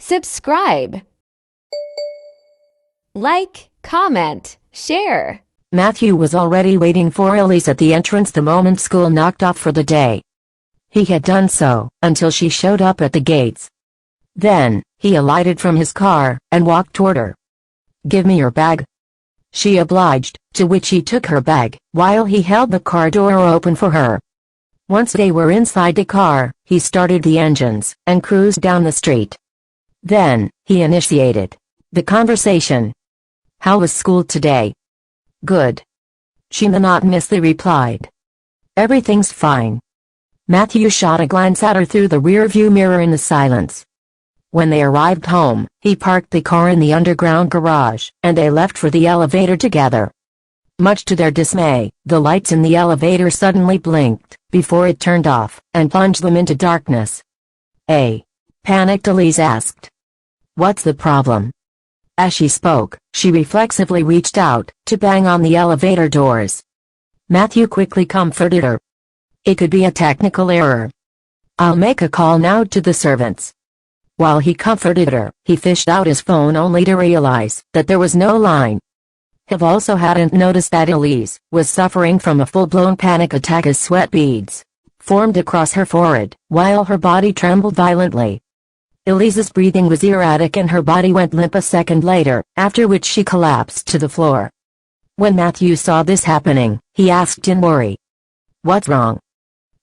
subscribe, like, comment, share. Matthew was already waiting for Elise at the entrance the moment school knocked off for the day. He had done so until she showed up at the gates. Then, he alighted from his car and walked toward her. "Give me your bag." She obliged, to which he took her bag, while he held the car door open for her. Once they were inside the car, he started the engines and cruised down the street. Then, he initiated the conversation. "How was school today?" "Good," she monotonously replied. "Everything's fine." Matthew shot a glance at her through the rearview mirror in the silence. When they arrived home, he parked the car in the underground garage, and they left for the elevator together. Much to their dismay, the lights in the elevator suddenly blinked, before it turned off, and plunged them into darkness. Panicked Elise asked. "What's the problem?" As she spoke, she reflexively reached out, to bang on the elevator doors. Matthew quickly comforted her. "It could be a technical error. I'll make a call now to the servants." While he comforted her, he fished out his phone only to realize that there was no line. He also hadn't noticed that Elise was suffering from a full-blown panic attack as sweat beads formed across her forehead, while her body trembled violently. Elise's breathing was erratic and her body went limp a second later, after which she collapsed to the floor. When Matthew saw this happening, he asked in worry, "What's wrong?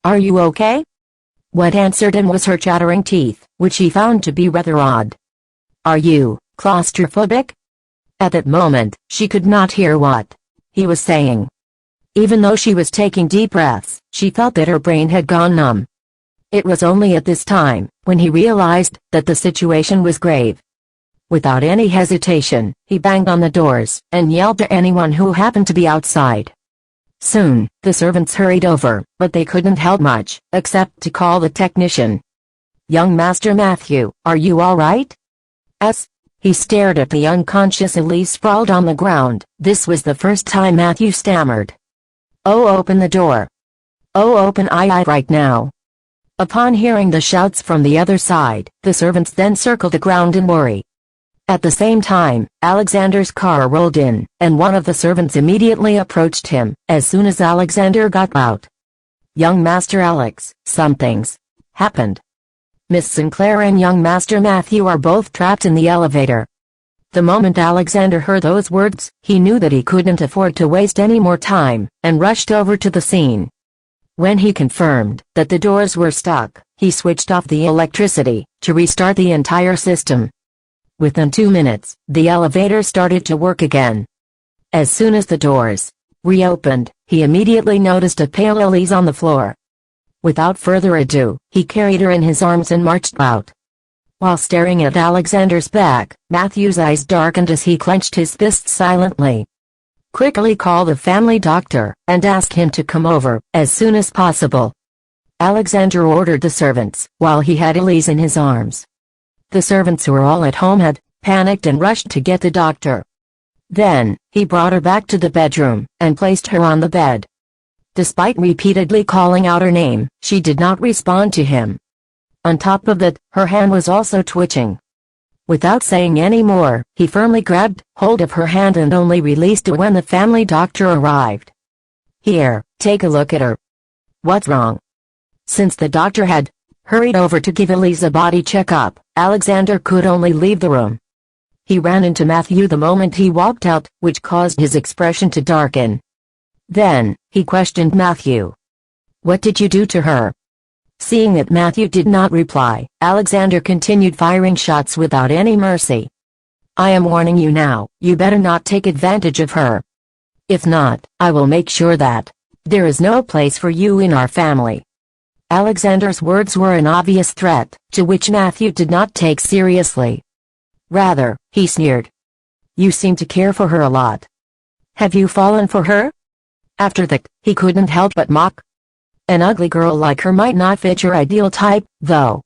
Are you okay?" What answered him was her chattering teeth, which he found to be rather odd. "Are you claustrophobic?" At that moment, she could not hear what he was saying. Even though she was taking deep breaths, she felt that her brain had gone numb. It was only at this time, when he realized that the situation was grave. Without any hesitation, he banged on the doors, and yelled to anyone who happened to be outside. Soon, the servants hurried over, but they couldn't help much, except to call the technician. "Young Master Matthew, are you all right?" He stared at the unconscious Elise sprawled on the ground. This was the first time Matthew stammered. "Oh, open the door. Oh, open I right now." Upon hearing the shouts from the other side, the servants then circled the ground in worry. At the same time, Alexander's car rolled in, and one of the servants immediately approached him, as soon as Alexander got out. "Young Master Alex, something's happened. Miss Sinclair and young Master Matthew are both trapped in the elevator." The moment Alexander heard those words, he knew that he couldn't afford to waste any more time, and rushed over to the scene. When he confirmed that the doors were stuck, he switched off the electricity, to restart the entire system. Within 2 minutes, the elevator started to work again. As soon as the doors reopened, he immediately noticed a pale Elise on the floor. Without further ado, he carried her in his arms and marched out. While staring at Alexander's back, Matthew's eyes darkened as he clenched his fists silently. "Quickly call the family doctor, and ask him to come over, as soon as possible," Alexander ordered the servants, while he had Elise in his arms. The servants who were all at home had panicked and rushed to get the doctor. Then, he brought her back to the bedroom, and placed her on the bed. Despite repeatedly calling out her name, she did not respond to him. On top of that, her hand was also twitching. Without saying any more, he firmly grabbed hold of her hand and only released it when the family doctor arrived. "Here, take a look at her. What's wrong?" Since the doctor had hurried over to give Elise a body checkup, Alexander could only leave the room. He ran into Matthew the moment he walked out, which caused his expression to darken. Then, he questioned Matthew. "What did you do to her?" Seeing that Matthew did not reply, Alexander continued firing shots without any mercy. "I am warning you now, you better not take advantage of her. If not, I will make sure that there is no place for you in our family." Alexander's words were an obvious threat, to which Matthew did not take seriously. Rather, he sneered. "You seem to care for her a lot. Have you fallen for her?" After that, he couldn't help but mock. An ugly girl like her might not fit your ideal type, though.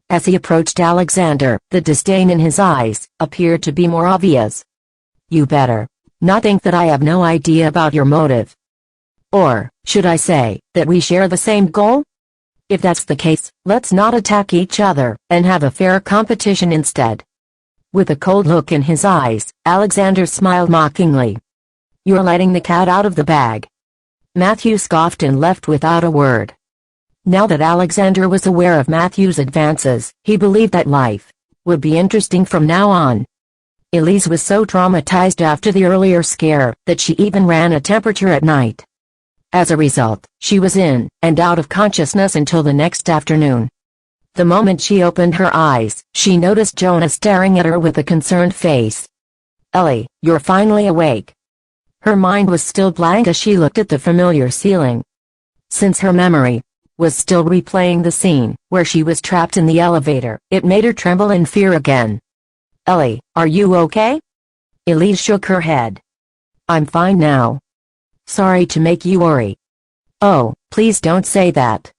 As he approached Alexander, the disdain in his eyes appeared to be more obvious. "You better not think that I have no idea about your motive. Or, should I say, that we share the same goal? If that's the case, let's not attack each other, and have a fair competition instead. With a cold look in his eyes, Alexander smiled mockingly. You're letting the cat out of the bag. Matthew scoffed and left without a word. Now that Alexander was aware of Matthew's advances, he believed that life would be interesting from now on. Elise was so traumatized after the earlier scare that she even ran a temperature at night. As a result, she was in and out of consciousness until the next afternoon. The moment she opened her eyes, she noticed Jonah staring at her with a concerned face. Ellie, you're finally awake. Her mind was still blank as she looked at the familiar ceiling. Since her memory was still replaying the scene where she was trapped in the elevator, it made her tremble in fear again. Ellie, are you okay? Elise shook her head. I'm fine now. Sorry to make you worry. Oh, please don't say that.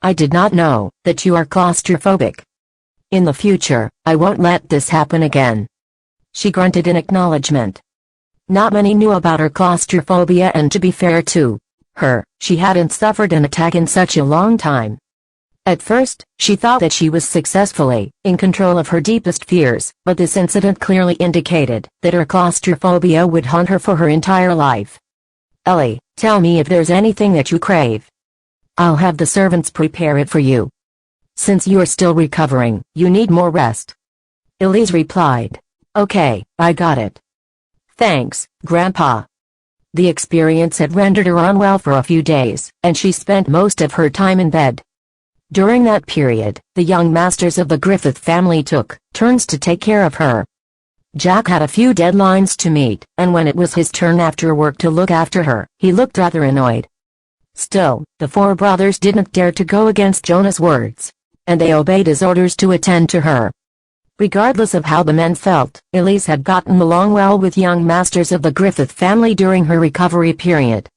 I did not know that you are claustrophobic. In the future, I won't let this happen again. She grunted in acknowledgement. Not many knew about her claustrophobia, and to be fair to her, she hadn't suffered an attack in such a long time. At first, she thought that she was successfully in control of her deepest fears, but this incident clearly indicated that her claustrophobia would haunt her for her entire life. Ellie, tell me if there's anything that you crave. I'll have the servants prepare it for you. Since you're still recovering, you need more rest. Elise replied. Okay, I got it. Thanks, Grandpa. The experience had rendered her unwell for a few days, and she spent most of her time in bed. During that period, the young masters of the Griffith family took turns to take care of her. Jack had a few deadlines to meet, and when it was his turn after work to look after her, he looked rather annoyed. Still, the four brothers didn't dare to go against Jonah's words, and they obeyed his orders to attend to her. Regardless of how the men felt, Elise had gotten along well with young masters of the Griffith family during her recovery period.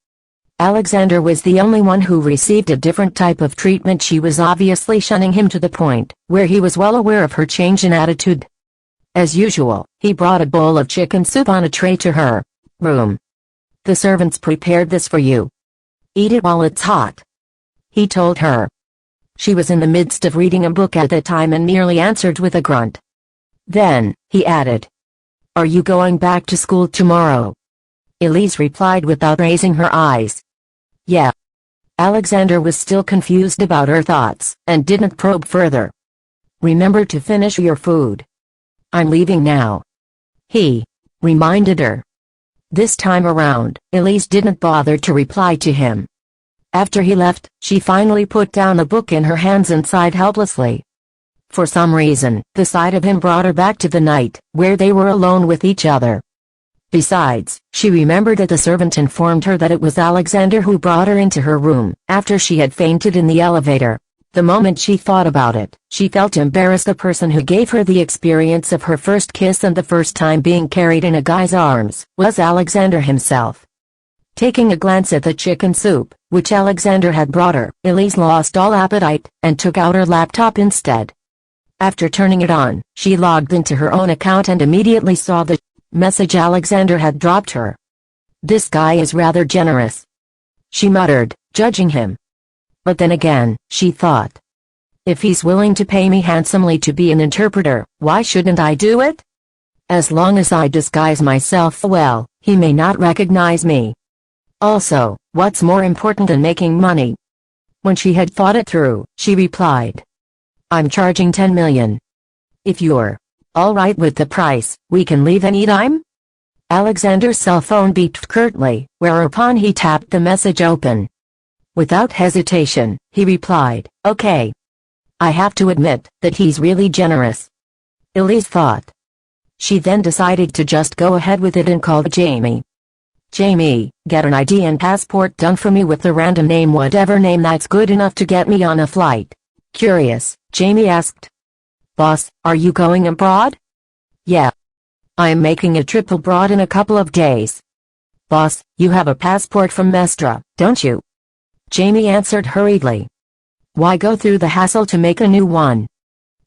Alexander was the only one who received a different type of treatment. She was obviously shunning him to the point where he was well aware of her change in attitude. As usual, he brought a bowl of chicken soup on a tray to her room. The servants prepared this for you. Eat it while it's hot, he told her. She was in the midst of reading a book at the time and merely answered with a grunt. Then, he added, Are you going back to school tomorrow? Elise replied without raising her eyes. Yeah. Alexander was still confused about her thoughts, and didn't probe further. Remember to finish your food. I'm leaving now. He reminded her. This time around, Elise didn't bother to reply to him. After he left, she finally put down the book in her hands and sighed helplessly. For some reason, the sight of him brought her back to the night where they were alone with each other. Besides, she remembered that the servant informed her that it was Alexander who brought her into her room after she had fainted in the elevator. The moment she thought about it, she felt embarrassed. The person who gave her the experience of her first kiss and the first time being carried in a guy's arms was Alexander himself. Taking a glance at the chicken soup, which Alexander had brought her, Elise lost all appetite and took out her laptop instead. After turning it on, she logged into her own account and immediately saw the message Alexander had dropped her. This guy is rather generous, she muttered, judging him. But then again, she thought, if he's willing to pay me handsomely to be an interpreter, why shouldn't I do it? As long as I disguise myself well, he may not recognize me. Also, what's more important than making money? When she had thought it through, she replied, I'm charging 10 million. If you're all right with the price, we can leave anytime? Alexander's cell phone beeped curtly, whereupon he tapped the message open. Without hesitation, he replied, okay. I have to admit that he's really generous, Elise thought. She then decided to just go ahead with it and called Jamie. Jamie, get an ID and passport done for me with a random name, whatever name that's good enough to get me on a flight. Curious, Jamie asked. Boss, are you going abroad? Yeah. I'm making a trip abroad in a couple of days. Boss, you have a passport from Mestra, don't you? Jamie answered hurriedly. Why go through the hassle to make a new one?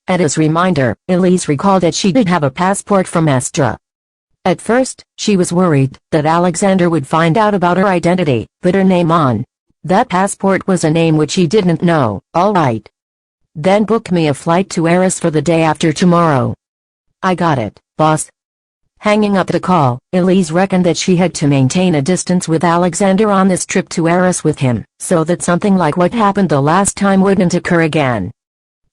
At his reminder, Elise recalled that she did have a passport from Mestra. At first, she was worried that Alexander would find out about her identity, put her name on That passport was a name which he didn't know. All right. Then book me a flight to Eris for the day after tomorrow. I got it, boss. Hanging up the call, Elise reckoned that she had to maintain a distance with Alexander on this trip to Eris with him, so that something like what happened the last time wouldn't occur again.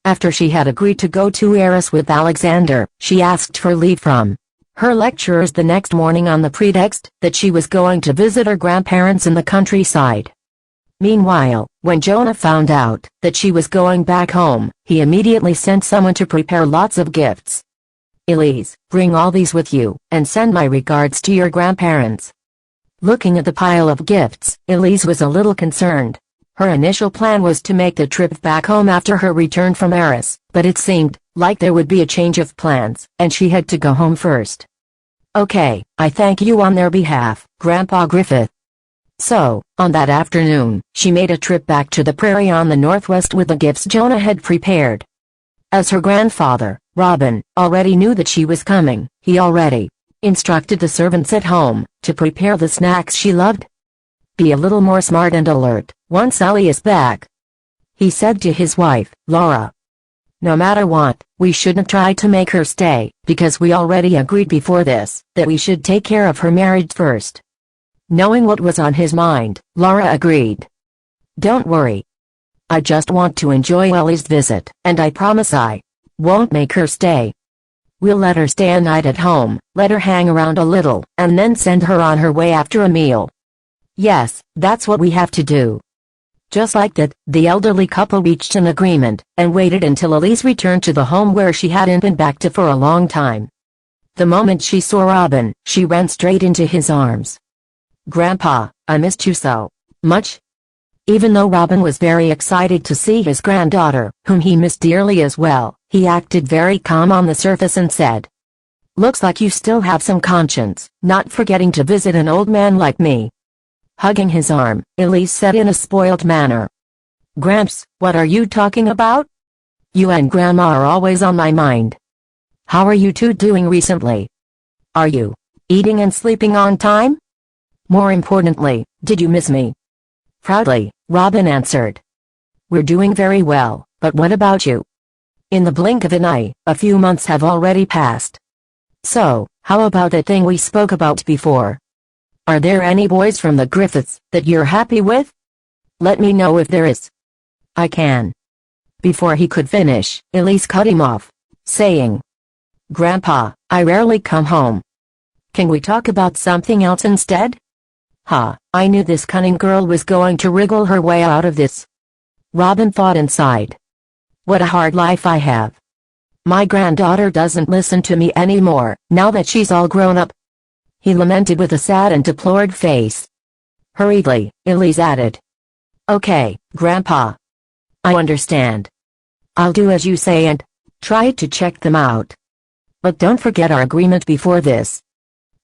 After she had agreed to go to Eris with Alexander, she asked for leave from her lecturers the next morning on the pretext that she was going to visit her grandparents in the countryside. Meanwhile, when Jonah found out that she was going back home, he immediately sent someone to prepare lots of gifts. Elise, bring all these with you, and send my regards to your grandparents. Looking at the pile of gifts, Elise was a little concerned. Her initial plan was to make the trip back home after her return from Eris, but it seemed like there would be a change of plans, and she had to go home first. Okay, I thank you on their behalf, Grandpa Griffith. So, on that afternoon, she made a trip back to the prairie on the northwest with the gifts Jonah had prepared. As her grandfather, Robin, already knew that she was coming, he already instructed the servants at home to prepare the snacks she loved. Be a little more smart and alert once Ellie is back, he said to his wife, Laura. No matter what, we shouldn't try to make her stay, because we already agreed before this that we should take care of her marriage first. Knowing what was on his mind, Laura agreed. Don't worry. I just want to enjoy Ellie's visit, and I promise I won't make her stay. We'll let her stay a night at home, let her hang around a little, and then send her on her way after a meal. Yes, that's what we have to do. Just like that, the elderly couple reached an agreement, and waited until Elise returned to the home where she hadn't been back to for a long time. The moment she saw Robin, she ran straight into his arms. Grandpa, I missed you so much. Even though Robin was very excited to see his granddaughter, whom he missed dearly as well, he acted very calm on the surface and said, Looks like you still have some conscience, not forgetting to visit an old man like me. Hugging his arm, Elise said in a spoiled manner. Gramps, what are you talking about? You and Grandma are always on my mind. How are you two doing recently? Are you eating and sleeping on time? More importantly, did you miss me? Proudly, Robin answered. We're doing very well, but what about you? In the blink of an eye, a few months have already passed. So, how about that thing we spoke about before? Are there any boys from the Griffiths that you're happy with? Let me know if there is. I can. Before he could finish, Elise cut him off, saying, Grandpa, I rarely come home. Can we talk about something else instead? I knew this cunning girl was going to wriggle her way out of this. Robin thought inside. What a hard life I have. My granddaughter doesn't listen to me anymore, now that she's all grown up. He lamented with a sad and deplored face. Hurriedly, Elise added. Okay, Grandpa. I understand. I'll do as you say and try to check them out. But don't forget our agreement before this.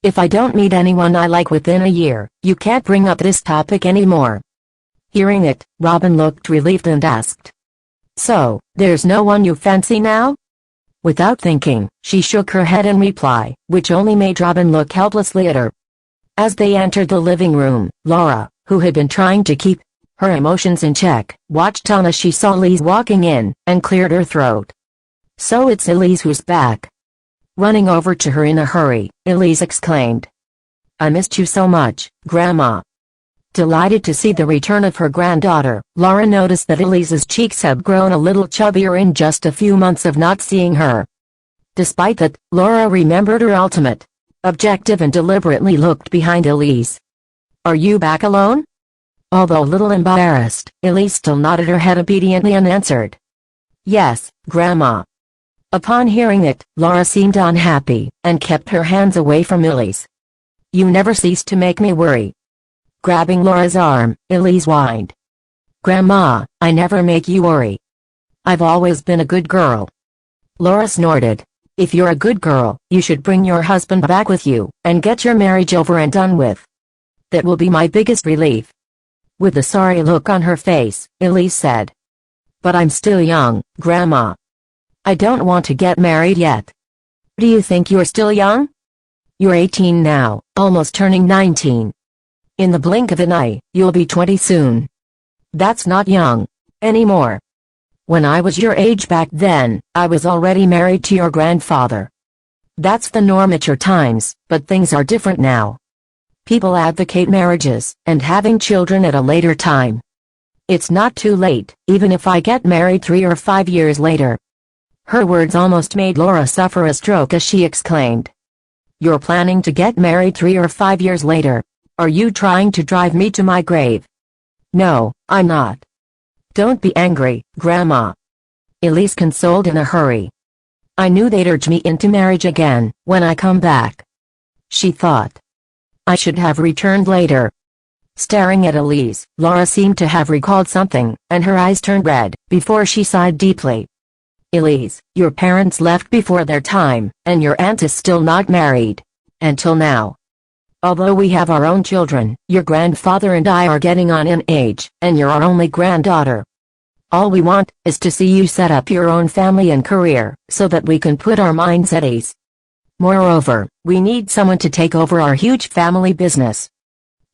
If I don't meet anyone I like within a year, you can't bring up this topic anymore. Hearing it, Robin looked relieved and asked. So, there's no one you fancy now? Without thinking, she shook her head in reply, which only made Robin look helplessly at her. As they entered the living room, Laura, who had been trying to keep her emotions in check, watched on as she saw Elise walking in, and cleared her throat. So it's Elise who's back. Running over to her in a hurry, Elise exclaimed. I missed you so much, Grandma. Delighted to see the return of her granddaughter, Laura noticed that Elise's cheeks had grown a little chubbier in just a few months of not seeing her. Despite that, Laura remembered her ultimate objective and deliberately looked behind Elise. Are you back alone? Although a little embarrassed, Elise still nodded her head obediently and answered. Yes, Grandma. Upon hearing it, Laura seemed unhappy, and kept her hands away from Elise. You never cease to make me worry. Grabbing Laura's arm, Elise whined. Grandma, I never make you worry. I've always been a good girl. Laura snorted. If you're a good girl, you should bring your husband back with you, and get your marriage over and done with. That will be my biggest relief. With a sorry look on her face, Elise said. But I'm still young, Grandma. I don't want to get married yet. Do you think you're still young? You're 18 now, almost turning 19. In the blink of an eye, you'll be 20 soon. That's not young anymore. When I was your age back then, I was already married to your grandfather. That's the norm at your times, but things are different now. People advocate marriages and having children at a later time. It's not too late, even if I get married 3 or 5 years later. Her words almost made Laura suffer a stroke as she exclaimed. You're planning to get married 3 or 5 years later? Are you trying to drive me to my grave? No, I'm not. Don't be angry, Grandma. Elise consoled in a hurry. I knew they'd urge me into marriage again, when I come back. She thought. I should have returned later. Staring at Elise, Laura seemed to have recalled something, and her eyes turned red, before she sighed deeply. Elise, your parents left before their time, and your aunt is still not married. Until now. Although we have our own children, your grandfather and I are getting on in age, and you're our only granddaughter. All we want is to see you set up your own family and career, so that we can put our minds at ease. Moreover, we need someone to take over our huge family business.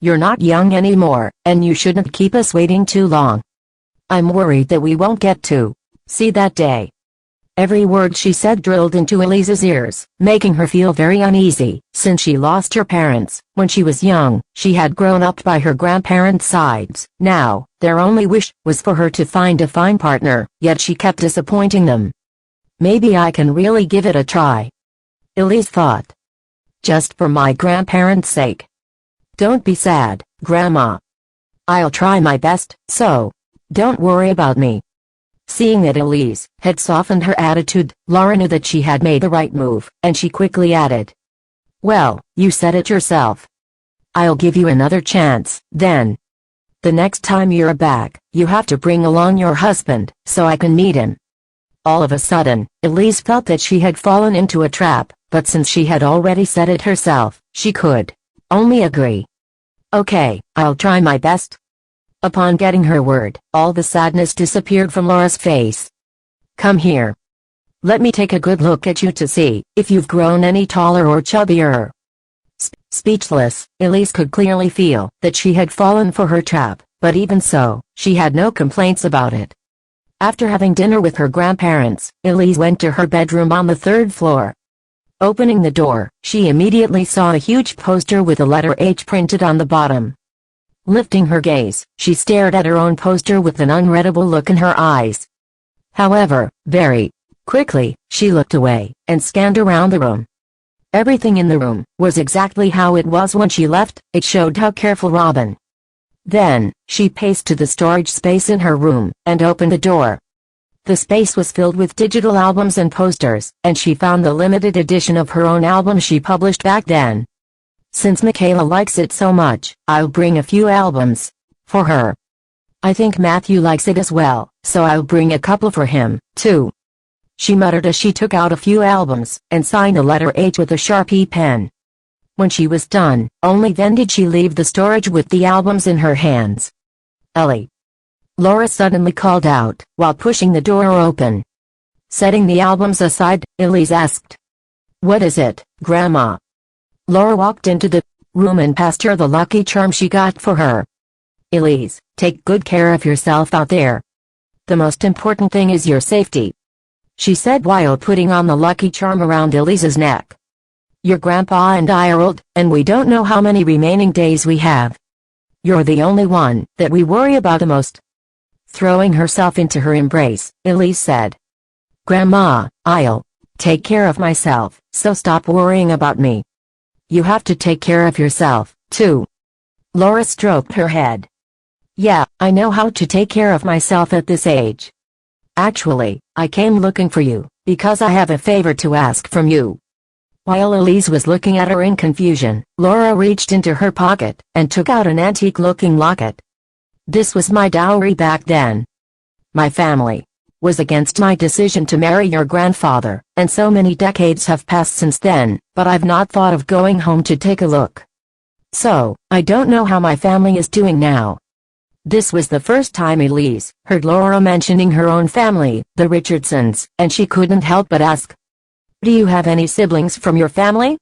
You're not young anymore, and you shouldn't keep us waiting too long. I'm worried that we won't get to see that day. Every word she said drilled into Elise's ears, making her feel very uneasy. Since she lost her parents when she was young, she had grown up by her grandparents' sides. Now, their only wish was for her to find a fine partner, yet she kept disappointing them. Maybe I can really give it a try, Elise thought. Just for my grandparents' sake. Don't be sad, Grandma. I'll try my best, so don't worry about me. Seeing that Elise had softened her attitude, Laura knew that she had made the right move, and she quickly added. Well, you said it yourself. I'll give you another chance, then. The next time you're back, you have to bring along your husband, so I can meet him. All of a sudden, Elise felt that she had fallen into a trap, but since she had already said it herself, she could only agree. Okay, I'll try my best. Upon getting her word, all the sadness disappeared from Laura's face. Come here. Let me take a good look at you to see if you've grown any taller or chubbier. Speechless, Elise could clearly feel that she had fallen for her trap, but even so, she had no complaints about it. After having dinner with her grandparents, Elise went to her bedroom on the 3rd floor. Opening the door, she immediately saw a huge poster with the letter H printed on the bottom. Lifting her gaze, she stared at her own poster with an unreadable look in her eyes. However, very quickly, she looked away, and scanned around the room. Everything in the room was exactly how it was when she left. It showed how careful Robin. Then, she paced to the storage space in her room, and opened the door. The space was filled with digital albums and posters, and she found the limited edition of her own album she published back then. Since Michaela likes it so much, I'll bring a few albums for her. I think Matthew likes it as well, so I'll bring a couple for him, too. She muttered as she took out a few albums, and signed the letter H with a Sharpie pen. When she was done, only then did she leave the storage with the albums in her hands. Ellie. Laura suddenly called out, while pushing the door open. Setting the albums aside, Elise asked. What is it, Grandma? Laura walked into the room and passed her the lucky charm she got for her. Elise, take good care of yourself out there. The most important thing is your safety, she said while putting on the lucky charm around Elise's neck. Your grandpa and I are old, and we don't know how many remaining days we have. You're the only one that we worry about the most. Throwing herself into her embrace, Elise said. Grandma, I'll take care of myself, so stop worrying about me. You have to take care of yourself, too. Laura stroked her head. Yeah, I know how to take care of myself at this age. Actually, I came looking for you, because I have a favor to ask from you. While Elise was looking at her in confusion, Laura reached into her pocket, and took out an antique-looking locket. This was my dowry back then. My family was against my decision to marry your grandfather, and so many decades have passed since then, but I've not thought of going home to take a look. So, I don't know how my family is doing now. This was the first time Elise heard Laura mentioning her own family, the Richardsons, and she couldn't help but ask. Do you have any siblings from your family?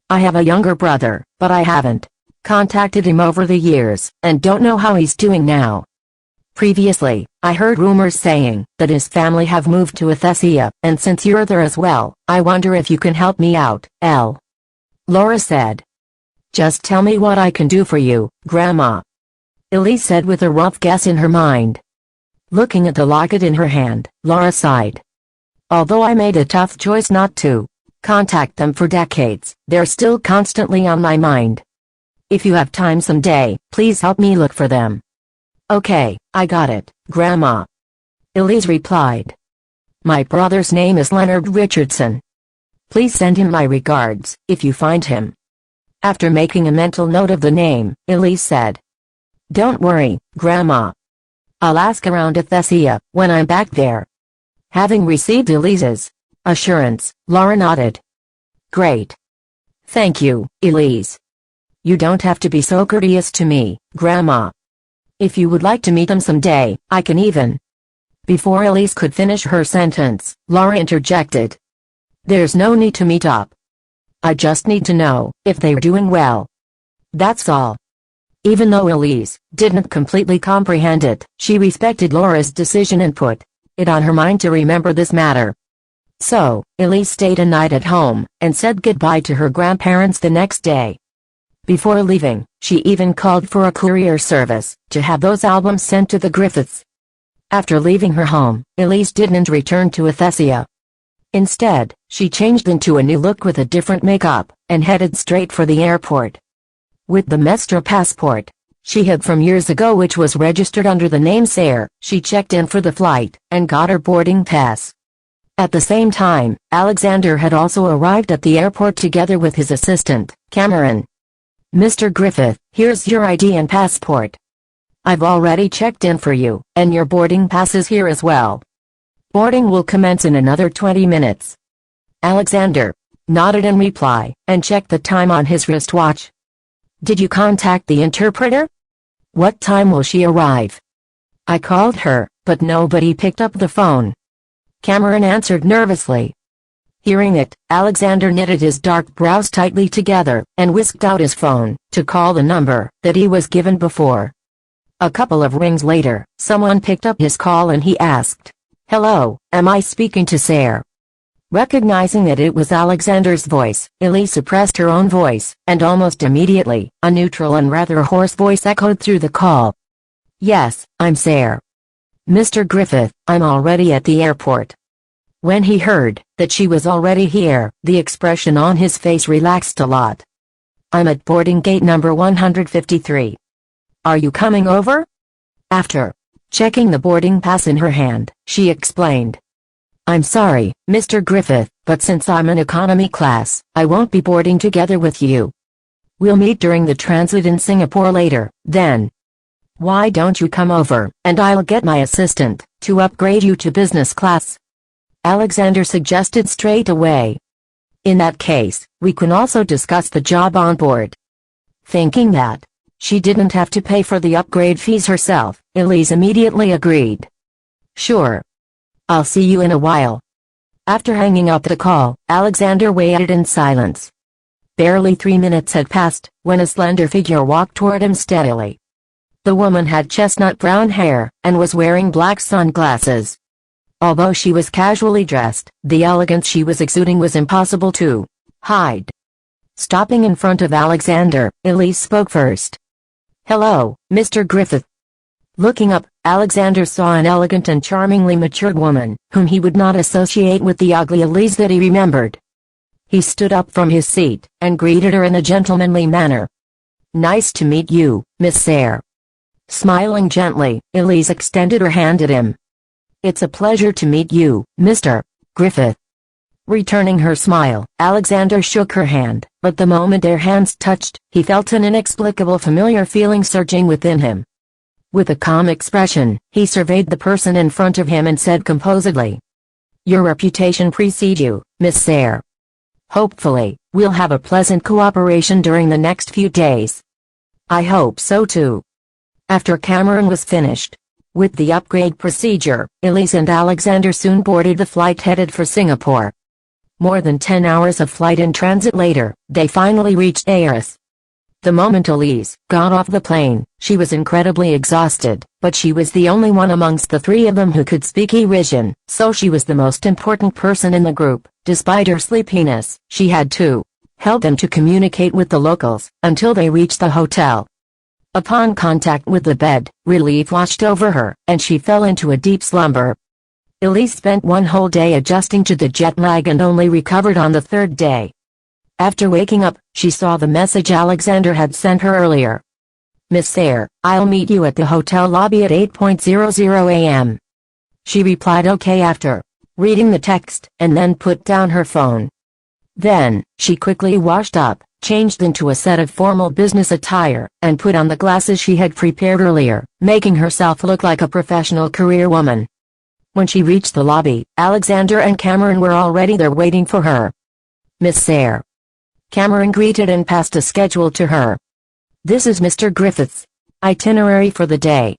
I have a younger brother, but I haven't contacted him over the years, and don't know how he's doing now. Previously, I heard rumors saying that his family have moved to Athesia, and since you're there as well, I wonder if you can help me out, Laura said. Just tell me what I can do for you, Grandma. Elise said with a rough guess in her mind. Looking at the locket in her hand, Laura sighed. Although I made a tough choice not to contact them for decades, they're still constantly on my mind. If you have time someday, please help me look for them. Okay, I got it, Grandma. Elise replied. My brother's name is Leonard Richardson. Please send him my regards, if you find him. After making a mental note of the name, Elise said. Don't worry, Grandma. I'll ask around Athesia when I'm back there. Having received Elise's assurance, Laura nodded. Great. Thank you, Elise. You don't have to be so courteous to me, Grandma. If you would like to meet them someday, I can even. Before Elise could finish her sentence, Laura interjected. There's no need to meet up. I just need to know if they're doing well. That's all. Even though Elise didn't completely comprehend it, she respected Laura's decision and put it on her mind to remember this matter. So, Elise stayed a night at home, and said goodbye to her grandparents the next day. Before leaving, she even called for a courier service to have those albums sent to the Griffiths. After leaving her home, Elise didn't return to Athesia. Instead, she changed into a new look with a different makeup, and headed straight for the airport. With the Mestra passport she had from years ago, which was registered under the name Sayre, she checked in for the flight, and got her boarding pass. At the same time, Alexander had also arrived at the airport together with his assistant, Cameron. Mr. Griffith, here's your ID and passport. I've already checked in for you, and your boarding pass is here as well. Boarding will commence in another 20 minutes. Alexander nodded in reply, and checked the time on his wristwatch. Did you contact the interpreter? What time will she arrive? I called her, but nobody picked up the phone. Cameron answered nervously. Hearing it, Alexander knitted his dark brows tightly together, and whisked out his phone to call the number that he was given before. A couple of rings later, someone picked up his call and he asked, Hello, am I speaking to Sayre? Recognizing that it was Alexander's voice, Elise suppressed her own voice, and almost immediately, a neutral and rather hoarse voice echoed through the call. Yes, I'm Sayre. Mr. Griffith, I'm already at the airport. When he heard that she was already here, the expression on his face relaxed a lot. I'm at boarding gate number 153. Are you coming over? After checking the boarding pass in her hand, she explained. I'm sorry, Mr. Griffith, but since I'm in economy class, I won't be boarding together with you. We'll meet during the transit in Singapore later, then. Why don't you come over, and I'll get my assistant to upgrade you to business class? Alexander suggested straight away. In that case, we can also discuss the job on board. Thinking that she didn't have to pay for the upgrade fees herself, Elise immediately agreed. Sure. I'll see you in a while. After hanging up the call, Alexander waited in silence. Barely 3 minutes had passed, when a slender figure walked toward him steadily. The woman had chestnut brown hair, and was wearing black sunglasses. Although she was casually dressed, the elegance she was exuding was impossible to hide. Stopping in front of Alexander, Elise spoke first. Hello, Mr. Griffith. Looking up, Alexander saw an elegant and charmingly matured woman, whom he would not associate with the ugly Elise that he remembered. He stood up from his seat, and greeted her in a gentlemanly manner. Nice to meet you, Miss Sayre. Smiling gently, Elise extended her hand at him. It's a pleasure to meet you, Mr. Griffith. Returning her smile, Alexander shook her hand, but the moment their hands touched, he felt an inexplicable familiar feeling surging within him. With a calm expression, he surveyed the person in front of him and said composedly, Your reputation precedes you, Miss Sayre. Hopefully, we'll have a pleasant cooperation during the next few days. I hope so too. After Cameron was finished with the upgrade procedure, Elise and Alexander soon boarded the flight headed for Singapore. More than 10 hours of flight in transit later, they finally reached Paris. The moment Elise got off the plane, she was incredibly exhausted, but she was the only one amongst the three of them who could speak Irisian, so she was the most important person in the group. Despite her sleepiness, she had to help them to communicate with the locals until they reached the hotel. Upon contact with the bed, relief washed over her, and she fell into a deep slumber. Elise spent one whole day adjusting to the jet lag and only recovered on the third day. After waking up, she saw the message Alexander had sent her earlier. "Miss Sayre, I'll meet you at the hotel lobby at 8:00 a.m. She replied okay after reading the text, and then put down her phone. Then, she quickly washed up, changed into a set of formal business attire, and put on the glasses she had prepared earlier, making herself look like a professional career woman. When she reached the lobby, Alexander and Cameron were already there waiting for her. "Miss Sayre." Cameron greeted and passed a schedule to her. "This is Mr. Griffith's itinerary for the day.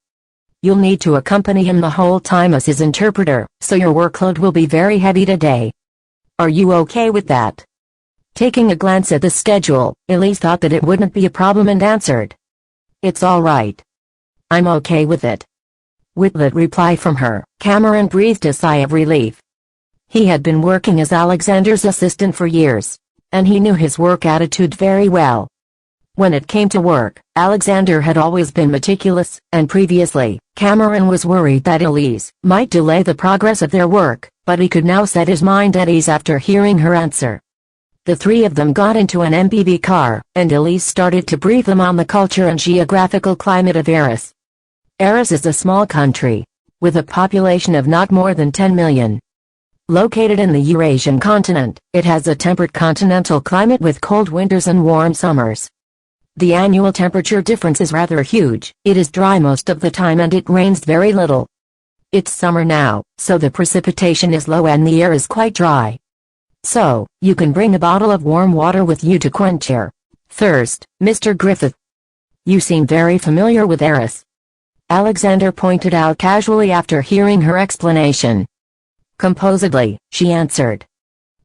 You'll need to accompany him the whole time as his interpreter, so your workload will be very heavy today. Are you okay with that?" Taking a glance at the schedule, Elise thought that it wouldn't be a problem and answered, "It's all right. I'm okay with it." With that reply from her, Cameron breathed a sigh of relief. He had been working as Alexander's assistant for years, and he knew his work attitude very well. When it came to work, Alexander had always been meticulous, and previously, Cameron was worried that Elise might delay the progress of their work, but he could now set his mind at ease after hearing her answer. The three of them got into an MPV car, and Elise started to brief them on the culture and geographical climate of Eris. Eris is a small country, with a population of not more than 10 million. Located in the Eurasian continent, it has a temperate continental climate with cold winters and warm summers. The annual temperature difference is rather huge. It is dry most of the time and it rains very little. It's summer now, so the precipitation is low and the air is quite dry. So, you can bring a bottle of warm water with you to quench your thirst, Mr. Griffith. You seem very familiar with Eris," Alexander pointed out casually after hearing her explanation. Composedly, she answered.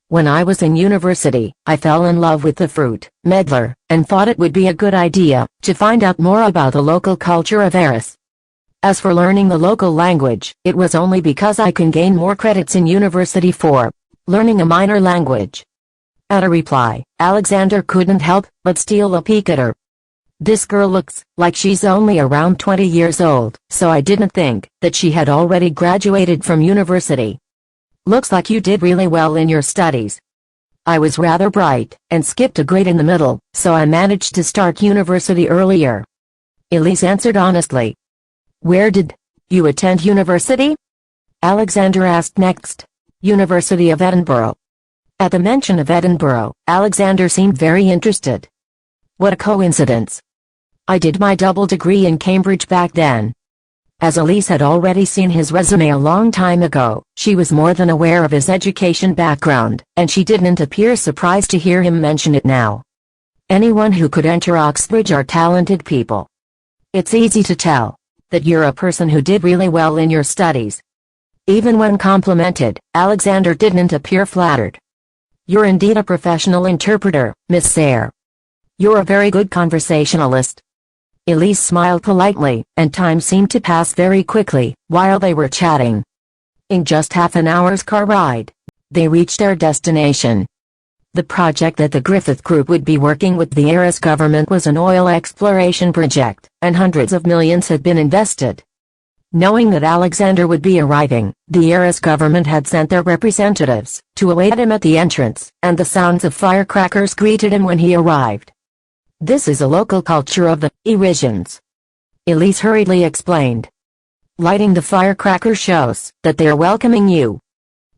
"When I was in university, I fell in love with the fruit, medlar, and thought it would be a good idea to find out more about the local culture of Eris. As for learning the local language, it was only because I can gain more credits in university for learning a minor language." At a reply, Alexander couldn't help but steal a peek at her. "This girl looks like she's only around 20 years old, so I didn't think that she had already graduated from university. Looks like you did really well in your studies." "I was rather bright, and skipped a grade in the middle, so I managed to start university earlier," Elise answered honestly. "Where did you attend university?" Alexander asked next. "University of Edinburgh." At the mention of Edinburgh, Alexander seemed very interested. "What a coincidence. I did my double degree in Cambridge back then." As Elise had already seen his resume a long time ago, she was more than aware of his education background, and she didn't appear surprised to hear him mention it now. Anyone who could enter Oxbridge are talented people. It's easy to tell that you're a person who did really well in your studies. Even when complimented, Alexander didn't appear flattered. "You're indeed a professional interpreter, Miss Sayre. You're a very good conversationalist." Elise smiled politely, and time seemed to pass very quickly while they were chatting. In just half an hour's car ride, they reached their destination. The project that the Griffith Group would be working with the Eris government was an oil exploration project, and hundreds of millions had been invested. Knowing that Alexander would be arriving, the Eris government had sent their representatives to await him at the entrance, and the sounds of firecrackers greeted him when he arrived. "This is a local culture of the Irisians," Elise hurriedly explained. "Lighting the firecracker shows that they are welcoming you."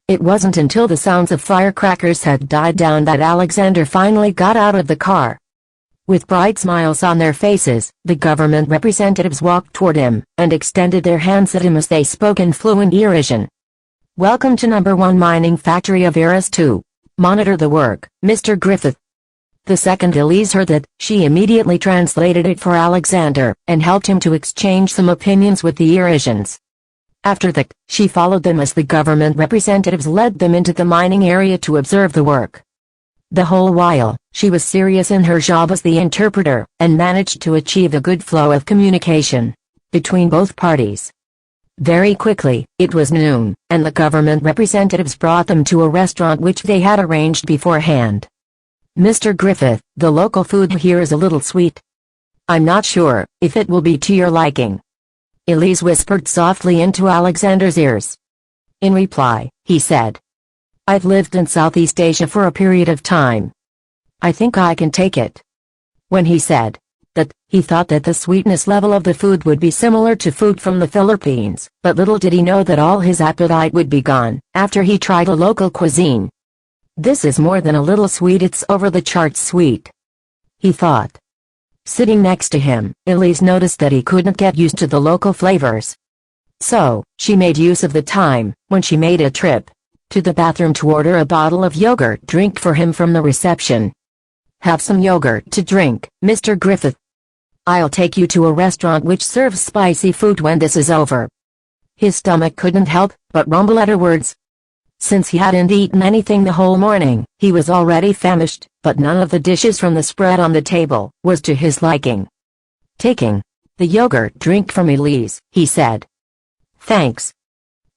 It wasn't until the sounds of firecrackers had died down that Alexander finally got out of the car. With bright smiles on their faces, the government representatives walked toward him, and extended their hands at him as they spoke in fluent Irisian. "Welcome to number 1 mining factory of Eris 2. Monitor the work, Mr. Griffith." The second Elise heard that, she immediately translated it for Alexander, and helped him to exchange some opinions with the Irisians. After that, she followed them as the government representatives led them into the mining area to observe the work. The whole while, she was serious in her job as the interpreter, and managed to achieve a good flow of communication between both parties. Very quickly, it was noon, and the government representatives brought them to a restaurant which they had arranged beforehand. "Mr. Griffith, the local food here is a little sweet. I'm not sure if it will be to your liking," Elise whispered softly into Alexander's ears. In reply, he said, "I've lived in Southeast Asia for a period of time. I think I can take it." When he said that, he thought that the sweetness level of the food would be similar to food from the Philippines, but little did he know that all his appetite would be gone after he tried a local cuisine. "This is more than a little sweet, it's over the charts sweet," he thought. Sitting next to him, Elise noticed that he couldn't get used to the local flavors. So, she made use of the time, when she made a trip to the bathroom to order a bottle of yogurt drink for him from the reception. "Have some yogurt to drink, Mr. Griffith. I'll take you to a restaurant which serves spicy food when this is over." His stomach couldn't help but rumble at her words. Since he hadn't eaten anything the whole morning, he was already famished, but none of the dishes from the spread on the table was to his liking. Taking the yogurt drink from Elise, he said, "Thanks."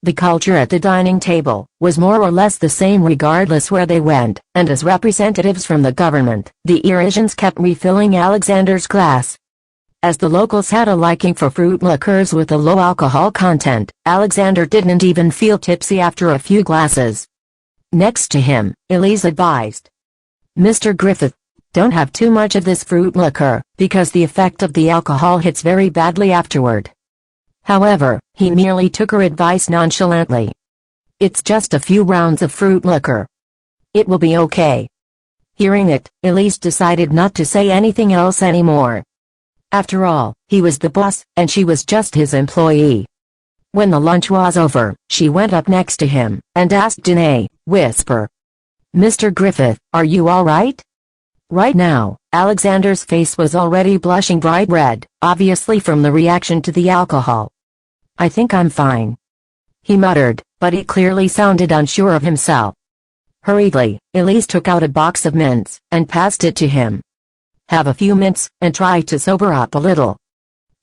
The culture at the dining table was more or less the same regardless where they went, and as representatives from the government, the Eurasians kept refilling Alexander's glass. As the locals had a liking for fruit liqueurs with a low alcohol content, Alexander didn't even feel tipsy after a few glasses. Next to him, Elise advised, "Mr. Griffith, don't have too much of this fruit liqueur, because the effect of the alcohol hits very badly afterward." However, he merely took her advice nonchalantly. "It's just a few rounds of fruit liquor. It will be okay." Hearing it, Elise decided not to say anything else anymore. After all, he was the boss, and she was just his employee. When the lunch was over, she went up next to him, and asked in a whisper, "Mr. Griffith, are you all right?" Right now, Alexander's face was already blushing bright red, obviously from the reaction to the alcohol. "I think I'm fine," he muttered, but he clearly sounded unsure of himself. Hurriedly, Elise took out a box of mints, and passed it to him. "Have a few mints, and try to sober up a little.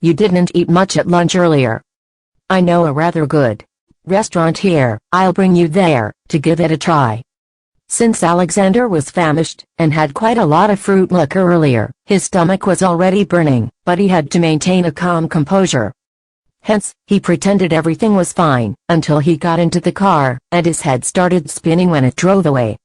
You didn't eat much at lunch earlier. I know a rather good restaurant here, I'll bring you there, to give it a try." Since Alexander was famished, and had quite a lot of fruit liquor earlier, his stomach was already burning, but he had to maintain a calm composure. Hence, he pretended everything was fine, until he got into the car, and his head started spinning when it drove away.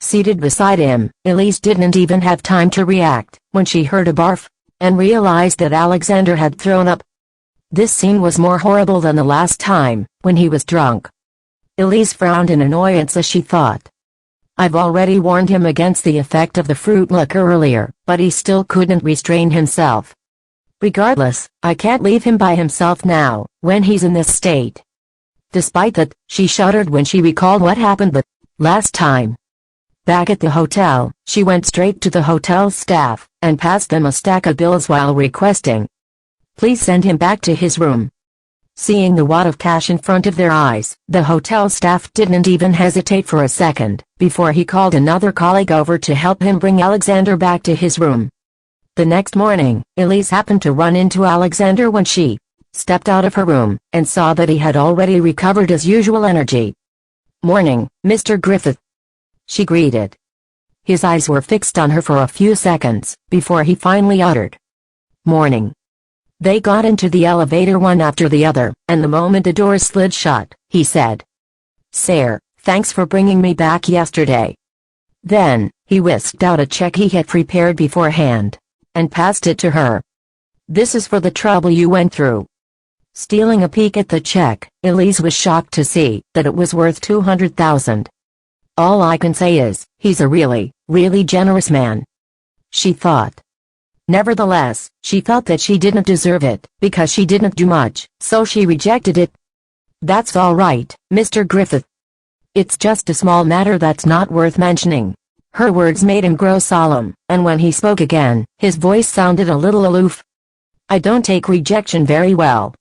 Seated beside him, Elise didn't even have time to react, when she heard a barf, and realized that Alexander had thrown up. This scene was more horrible than the last time, when he was drunk. Elise frowned in annoyance as she thought, "I've already warned him against the effect of the fruit liquor earlier, but he still couldn't restrain himself. Regardless, I can't leave him by himself now, when he's in this state." Despite that, she shuddered when she recalled what happened the last time. Back at the hotel, she went straight to the hotel staff, and passed them a stack of bills while requesting, "Please send him back to his room." Seeing the wad of cash in front of their eyes, the hotel staff didn't even hesitate for a second, before he called another colleague over to help him bring Alexander back to his room. The next morning, Elise happened to run into Alexander when she stepped out of her room, and saw that he had already recovered his usual energy. "Morning, Mr. Griffith," she greeted. His eyes were fixed on her for a few seconds, before he finally uttered, "Morning." They got into the elevator one after the other, and the moment the doors slid shut, he said, "Sir, thanks for bringing me back yesterday." Then, he whisked out a check he had prepared beforehand, and passed it to her. "This is for the trouble you went through." Stealing a peek at the check, Elise was shocked to see that it was worth $200,000. "All I can say is, he's a really, really generous man," she thought. Nevertheless, she felt that she didn't deserve it, because she didn't do much, so she rejected it. "That's all right, Mr. Griffith. It's just a small matter that's not worth mentioning." Her words made him grow solemn, and when he spoke again, his voice sounded a little aloof. "I don't take rejection very well.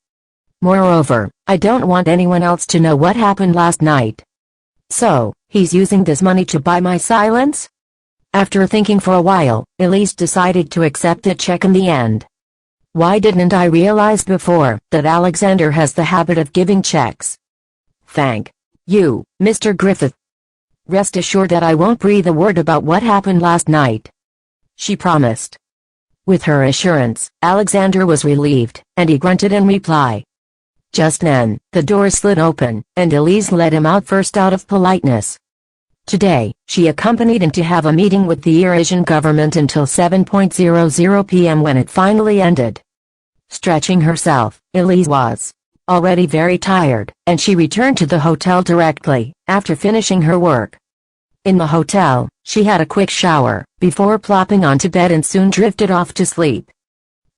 Moreover, I don't want anyone else to know what happened last night." "So, he's using this money to buy my silence?" After thinking for a while, Elise decided to accept the check in the end. Why didn't I realize before that Alexander has the habit of giving checks? Thank you, Mr. Griffith. Rest assured that I won't breathe a word about what happened last night, she promised. With her assurance, Alexander was relieved, and he grunted in reply. Just then, the door slid open, and Elise let him out first out of politeness. Today, she accompanied him to have a meeting with the Eurasian government until 7:00 p.m. when it finally ended. Stretching herself, Elise was already very tired, and she returned to the hotel directly after finishing her work. In the hotel, she had a quick shower before plopping onto bed and soon drifted off to sleep.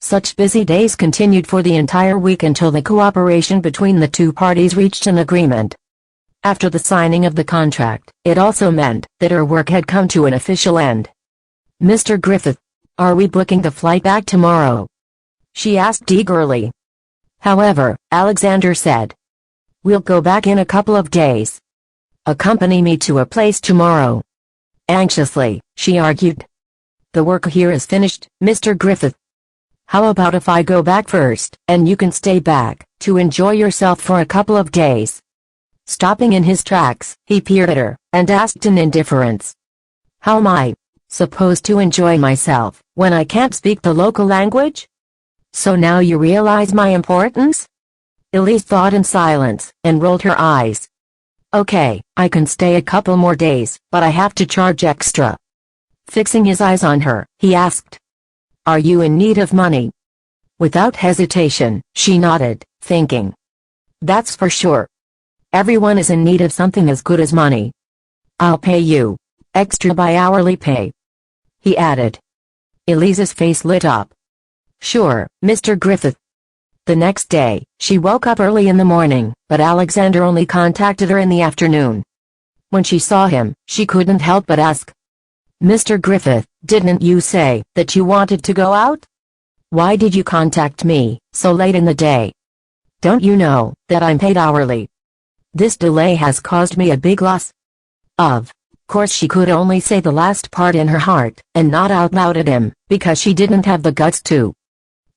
Such busy days continued for the entire week until the cooperation between the two parties reached an agreement. After the signing of the contract, it also meant that her work had come to an official end. Mr. Griffith, are we booking the flight back tomorrow? She asked eagerly. However, Alexander said, we'll go back in a couple of days. Accompany me to a place tomorrow. Anxiously, she argued. The work here is finished, Mr. Griffith. How about if I go back first, and you can stay back to enjoy yourself for a couple of days? Stopping in his tracks, he peered at her, and asked in indifference. How am I supposed to enjoy myself when I can't speak the local language? So now you realize my importance? Elise thought in silence, and rolled her eyes. Okay, I can stay a couple more days, but I have to charge extra. Fixing his eyes on her, he asked. Are you in need of money? Without hesitation, she nodded, thinking. That's for sure. Everyone is in need of something as good as money. I'll pay you extra by hourly pay, he added. Elise's face lit up. Sure, Mr. Griffith. The next day, she woke up early in the morning, but Alexander only contacted her in the afternoon. When she saw him, she couldn't help but ask. Mr. Griffith, didn't you say that you wanted to go out? Why did you contact me so late in the day? Don't you know that I'm paid hourly? This delay has caused me a big loss. Of course she could only say the last part in her heart, and not out loud at him, because she didn't have the guts to.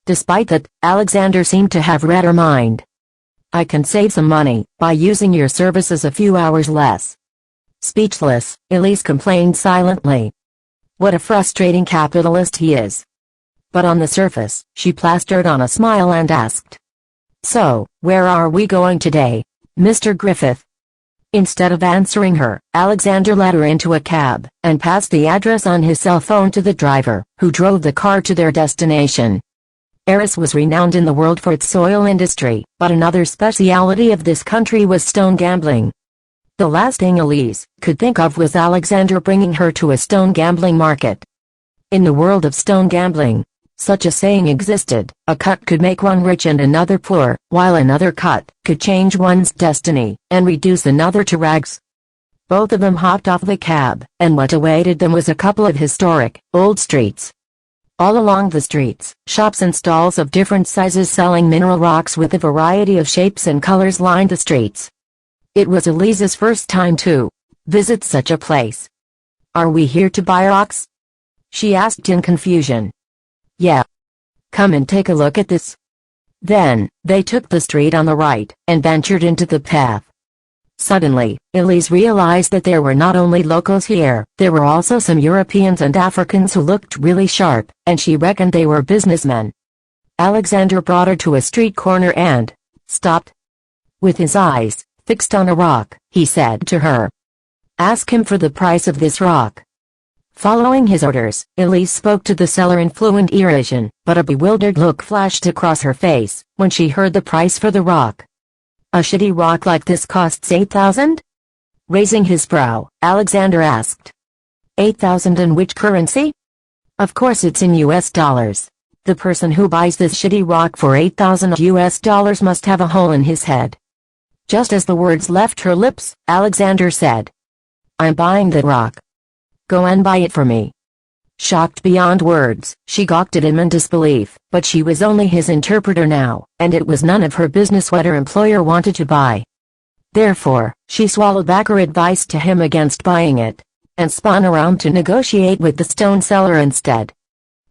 Despite that, Alexander seemed to have read her mind. I can save some money by using your services a few hours less. Speechless, Elise complained silently. What a frustrating capitalist he is. But on the surface, she plastered on a smile and asked. So, where are we going today, Mr. Griffith? Instead of answering her, Alexander led her into a cab, and passed the address on his cell phone to the driver, who drove the car to their destination. Eris was renowned in the world for its soil industry, but another specialty of this country was stone gambling. The last thing Elise could think of was Alexander bringing her to a stone gambling market. In the world of stone gambling, such a saying existed: a cut could make one rich and another poor, while another cut could change one's destiny and reduce another to rags. Both of them hopped off the cab, and what awaited them was a couple of historic, old streets. All along the streets, shops and stalls of different sizes selling mineral rocks with a variety of shapes and colors lined the streets. It was Elise's first time to visit such a place. Are we here to buy rocks? She asked in confusion. Yeah. Come and take a look at this. Then, they took the street on the right, and ventured into the path. Suddenly, Elise realized that there were not only locals here, there were also some Europeans and Africans who looked really sharp, and she reckoned they were businessmen. Alexander brought her to a street corner and stopped. With his eyes fixed on a rock, he said to her, "Ask him for the price of this rock." Following his orders, Elise spoke to the seller in fluent Eurasian, but a bewildered look flashed across her face when she heard the price for the rock. A shitty rock like this costs 8,000? Raising his brow, Alexander asked. 8,000 in which currency? Of course it's in US dollars. The person who buys this shitty rock for 8,000 US dollars must have a hole in his head. Just as the words left her lips, Alexander said, "I'm buying the rock. Go and buy it for me." Shocked beyond words, she gawked at him in disbelief, but she was only his interpreter now, and it was none of her business what her employer wanted to buy. Therefore, she swallowed back her advice to him against buying it. and spun around to negotiate with the stone seller instead.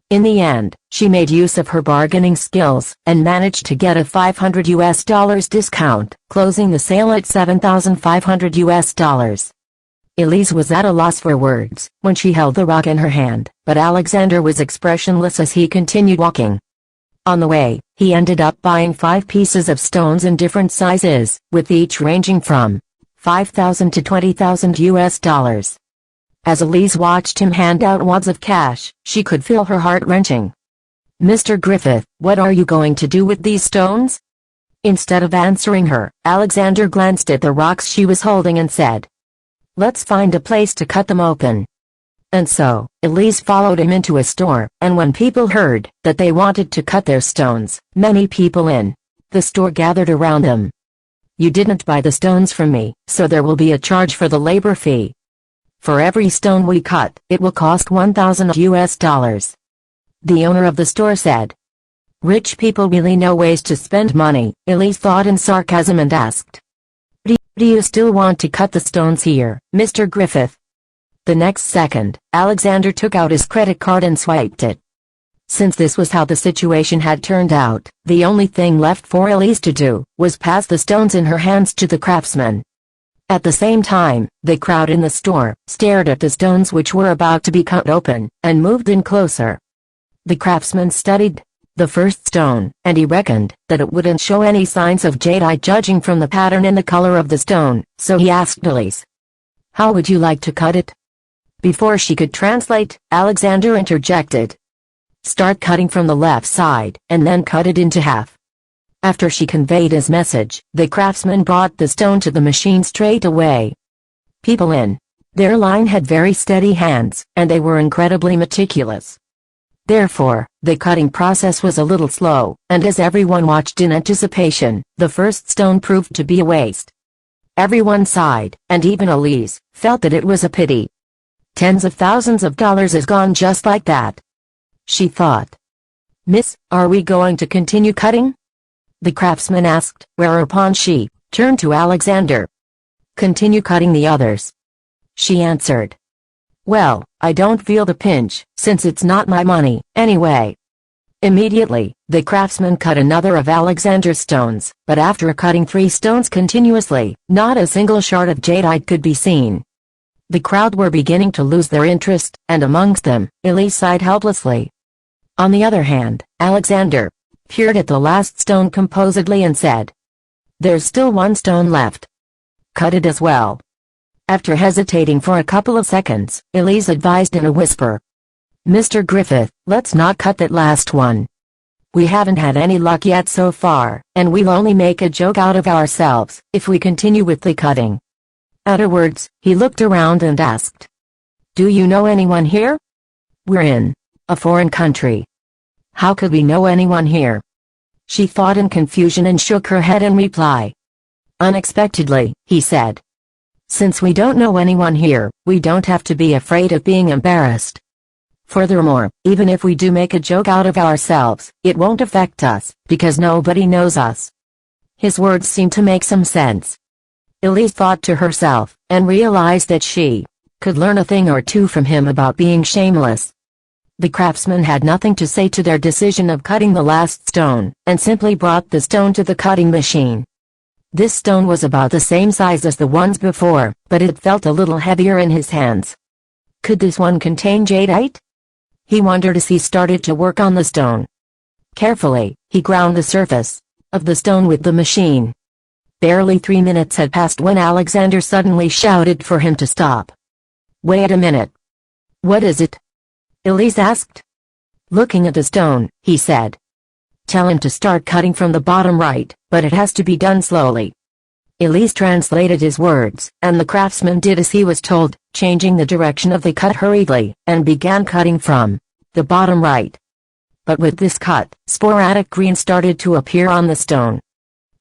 In the end, she made use of her bargaining skills and managed to get a $500 discount, closing the sale at $7,500. Elise was at a loss for words when she held the rock in her hand, but Alexander was expressionless as he continued walking. On the way, he ended up buying 5 pieces of stones in different sizes, with each ranging from $5,000 to $20,000. As Elise watched him hand out wads of cash, she could feel her heart wrenching. "Mr. Griffith, what are you going to do with these stones?" Instead of answering her, Alexander glanced at the rocks she was holding and said, "Let's find a place to cut them open." And so, Elise followed him into a store, and when people heard that they wanted to cut their stones, many people in the store gathered around them. "You didn't buy the stones from me, so there will be a charge for the labor fee. For every stone we cut, it will cost $1,000. The owner of the store said. Rich people really know ways to spend money, Elise thought in sarcasm and asked. Do you still want to cut the stones here, Mr. Griffith?" The next second, Alexander took out his credit card and swiped it. Since this was how the situation had turned out, the only thing left for Elise to do was pass the stones in her hands to the craftsman. At the same time, the crowd in the store stared at the stones which were about to be cut open, and moved in closer. The craftsman studied the first stone, and he reckoned that it wouldn't show any signs of jadeite judging from the pattern and the color of the stone, so he asked Elise, "How would you like to cut it?" Before she could translate, Alexander interjected. "Start cutting from the left side, and then cut it into half." After she conveyed his message, the craftsman brought the stone to the machine straight away. People in their line had very steady hands, and they were incredibly meticulous. Therefore, the cutting process was a little slow, and as everyone watched in anticipation, the first stone proved to be a waste. Everyone sighed, and even Elise felt that it was a pity. Tens of thousands of dollars is gone just like that, she thought. "Miss, are we going to continue cutting?" the craftsman asked, whereupon she turned to Alexander. "Continue cutting the others," she answered. "Well, I don't feel the pinch, since it's not my money, anyway." Immediately, the craftsman cut another of Alexander's stones, but after cutting 3 stones continuously, not a single shard of jadeite could be seen. The crowd were beginning to lose their interest, and amongst them, Elise sighed helplessly. On the other hand, Alexander peered at the last stone composedly and said, "There's still 1 stone left. Cut it as well." After hesitating for a couple of seconds, Elise advised in a whisper, "Mr. Griffith, let's not cut that last one. We haven't had any luck yet so far, and we'll only make a joke out of ourselves if we continue with the cutting." Afterwards, he looked around and asked, "Do you know anyone here? We're in a foreign country. How could we know anyone here?" She thought in confusion and shook her head in reply. "Unexpectedly," he said. "Since we don't know anyone here, we don't have to be afraid of being embarrassed. Furthermore, even if we do make a joke out of ourselves, it won't affect us, because nobody knows us." His words seemed to make some sense. Elise thought to herself, and realized that she could learn a thing or two from him about being shameless. The craftsman had nothing to say to their decision of cutting the last stone, and simply brought the stone to the cutting machine. This stone was about the same size as the ones before, but it felt a little heavier in his hands. Could this one contain jadeite? He wondered as he started to work on the stone. Carefully, he ground the surface of the stone with the machine. Barely 3 minutes had passed when Alexander suddenly shouted for him to stop. "Wait a minute. What is it?" Elise asked. Looking at the stone, he said, "Tell him to start cutting from the bottom right, but it has to be done slowly." Elise translated his words, and the craftsman did as he was told, changing the direction of the cut hurriedly, and began cutting from the bottom right. But with this cut, sporadic green started to appear on the stone.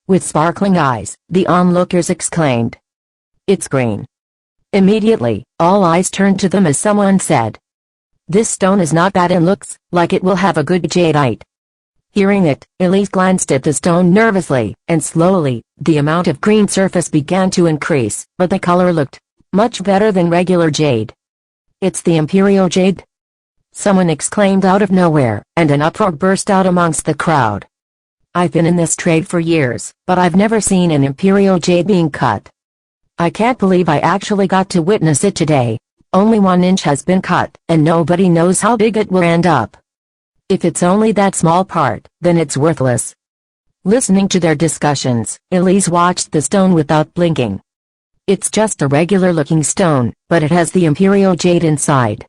With sparkling eyes, the onlookers exclaimed, "It's green." Immediately, all eyes turned to them as someone said, "This stone is not bad and looks like it will have a good jadeite." Hearing it, Elise glanced at the stone nervously, and slowly, the amount of green surface began to increase, but the color looked much better than regular jade. It's the Imperial Jade!" someone exclaimed out of nowhere, and an uproar burst out amongst the crowd. "I've been in this trade for years, but I've never seen an Imperial Jade being cut. I can't believe I actually got to witness it today. Only 1 inch has been cut, and nobody knows how big it will end up. If it's only that small part, then it's worthless." Listening to their discussions, Elise watched the stone without blinking. It's just a regular-looking stone, but it has the Imperial Jade inside.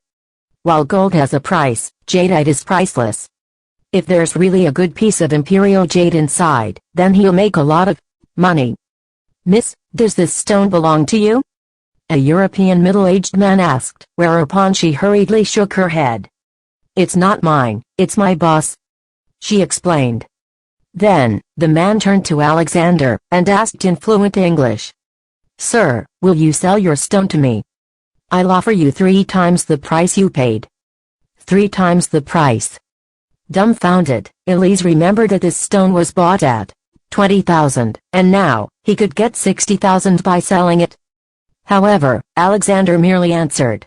While gold has a price, jadeite is priceless. If there's really a good piece of Imperial Jade inside, then he'll make a lot of money. "Miss, does this stone belong to you?" a European middle-aged man asked, whereupon she hurriedly shook her head. "It's not mine, it's my boss," she explained. Then, the man turned to Alexander, and asked in fluent English, "Sir, will you sell your stone to me? I'll offer you 3 times the price you paid." 3 times the price. Dumbfounded, Elise remembered that this stone was bought at 20,000, and now, he could get 60,000 by selling it. However, Alexander merely answered,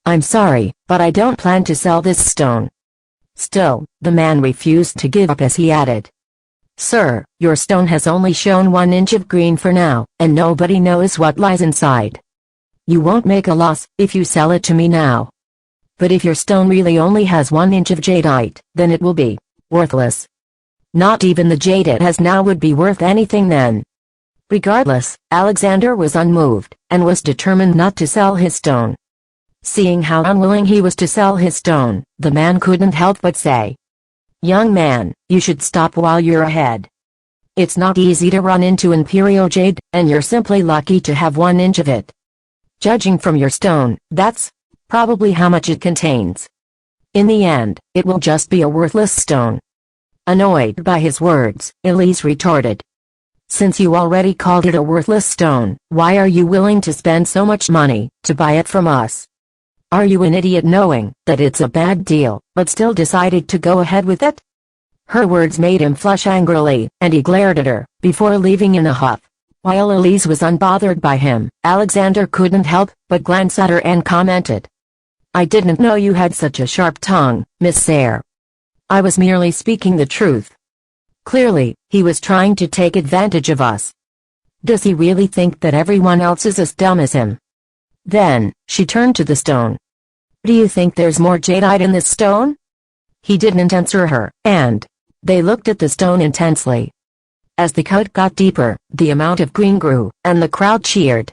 "I'm sorry, but I don't plan to sell this stone." Still, the man refused to give up as he added, "Sir, your stone has only shown 1 inch of green for now, and nobody knows what lies inside. You won't make a loss if you sell it to me now. But if your stone really only has 1 inch of jadeite, then it will be worthless. Not even the jade it has now would be worth anything then." Regardless, Alexander was unmoved, and was determined not to sell his stone. Seeing how unwilling he was to sell his stone, the man couldn't help but say, "Young man, you should stop while you're ahead. It's not easy to run into Imperial Jade, and you're simply lucky to have 1 inch of it. Judging from your stone, that's probably how much it contains. In the end, it will just be a worthless stone." Annoyed by his words, Elise retorted, "Since you already called it a worthless stone, why are you willing to spend so much money to buy it from us? Are you an idiot knowing that it's a bad deal, but still decided to go ahead with it?" Her words made him flush angrily, and he glared at her, before leaving in a huff. While Elise was unbothered by him, Alexander couldn't help but glance at her and commented, "I didn't know you had such a sharp tongue, Miss Sayre. I was merely speaking the truth." Clearly, he was trying to take advantage of us. Does he really think that everyone else is as dumb as him? Then, she turned to the stone. "Do you think there's more jadeite in this stone?" He didn't answer her, and they looked at the stone intensely. As the cut got deeper, the amount of green grew, and the crowd cheered.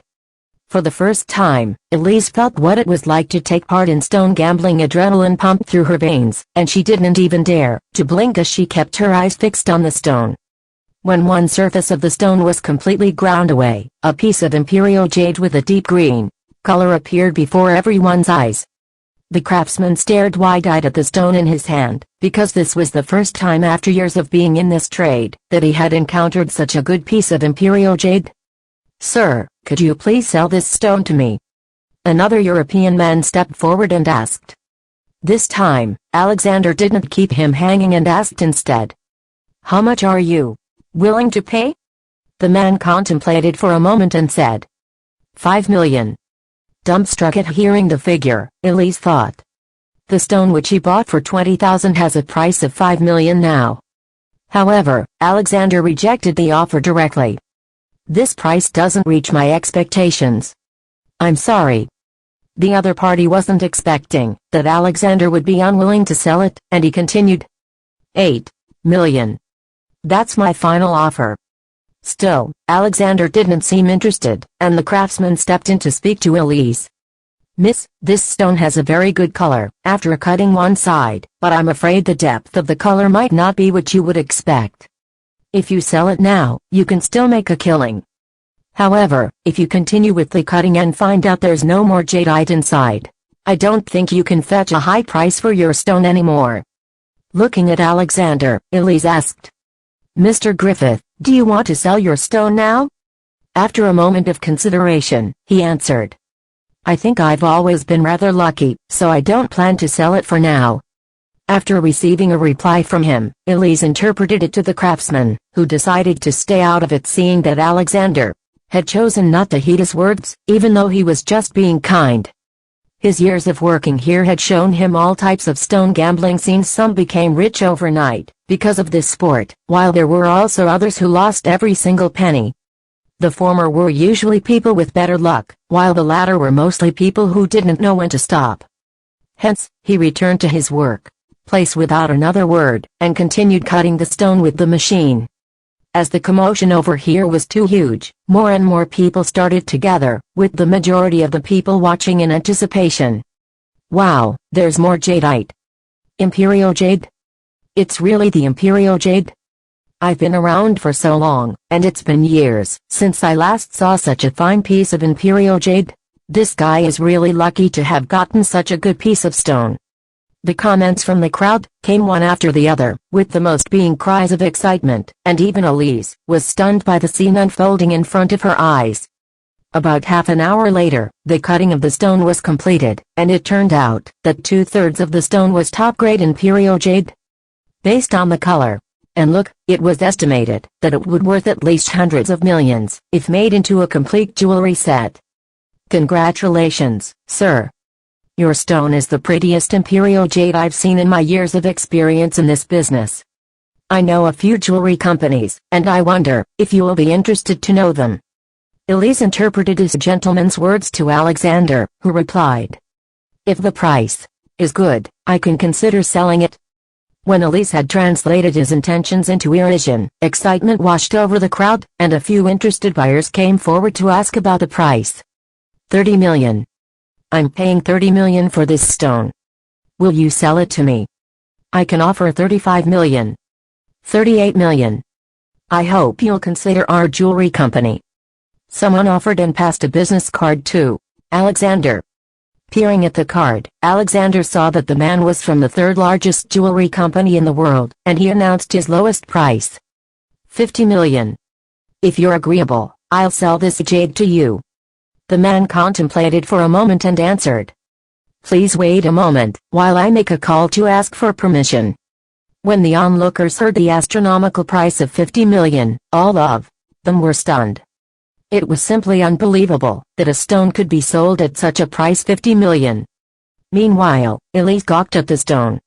For the first time, Elise felt what it was like to take part in stone gambling. Adrenaline pumped through her veins, and she didn't even dare to blink as she kept her eyes fixed on the stone. When one surface of the stone was completely ground away, a piece of Imperial Jade with a deep green color appeared before everyone's eyes. The craftsman stared wide-eyed at the stone in his hand, because this was the first time after years of being in this trade that he had encountered such a good piece of Imperial Jade. "Sir, could you please sell this stone to me?" another European man stepped forward and asked. This time, Alexander didn't keep him hanging and asked instead, "How much are you willing to pay?" The man contemplated for a moment and said, 5 million. Dumbstruck at hearing the figure, Elise thought, the stone which he bought for 20,000 has a price of 5 million now. However, Alexander rejected the offer directly. "This price doesn't reach my expectations. I'm sorry." The other party wasn't expecting that Alexander would be unwilling to sell it, and he continued, 8 million. That's my final offer. Still, Alexander didn't seem interested, and the craftsman stepped in to speak to Elise. "Miss, this stone has a very good color, after cutting one side, but I'm afraid the depth of the color might not be what you would expect. If you sell it now, you can still make a killing. However, if you continue with the cutting and find out there's no more jadeite inside, I don't think you can fetch a high price for your stone anymore." Looking at Alexander, Elise asked, "Mr. Griffith, do you want to sell your stone now?" After a moment of consideration, he answered, "I think I've always been rather lucky, so I don't plan to sell it for now." After receiving a reply from him, Elise interpreted it to the craftsman, who decided to stay out of it, seeing that Alexander had chosen not to heed his words, even though he was just being kind. His years of working here had shown him all types of stone gambling scenes. Some became rich overnight because of this sport, while there were also others who lost every single penny. The former were usually people with better luck, while the latter were mostly people who didn't know when to stop. Hence, he returned to his work-place without another word, and continued cutting the stone with the machine. As the commotion over here was too huge, more and more people started to gather, with the majority of the people watching in anticipation. Wow, there's more jadeite. Imperial jade? It's really the Imperial jade? I've been around for so long, and it's been years since I last saw such a fine piece of Imperial jade. This guy is really lucky to have gotten such a good piece of stone. The comments from the crowd came one after the other, with the most being cries of excitement, and even Elise was stunned by the scene unfolding in front of her eyes. About half an hour later, the cutting of the stone was completed, and it turned out that 2/3 of the stone was top-grade Imperial jade. Based on the color and look, it was estimated that it would worth at least hundreds of millions if made into a complete jewelry set. Congratulations, sir. Your stone is the prettiest Imperial jade I've seen in my years of experience in this business. I know a few jewelry companies, and I wonder if you will be interested to know them. Elise interpreted his gentleman's words to Alexander, who replied, "If the price is good, I can consider selling it." When Elise had translated his intentions into Irasian, excitement washed over the crowd, and a few interested buyers came forward to ask about the price. 30 million. I'm paying 30 million for this stone. Will you sell it to me? I can offer 35 million. 38 million. I hope you'll consider our jewelry company. Someone offered and passed a business card to Alexander. Peering at the card, Alexander saw that the man was from the third largest jewelry company in the world, and he announced his lowest price. 50 million. If you're agreeable, I'll sell this jade to you. The man contemplated for a moment and answered, "Please wait a moment, while I make a call to ask for permission." When the onlookers heard the astronomical price of 50 million, all of them were stunned. It was simply unbelievable that a stone could be sold at such a price, 50 million. Meanwhile, Elise gawked at the stone.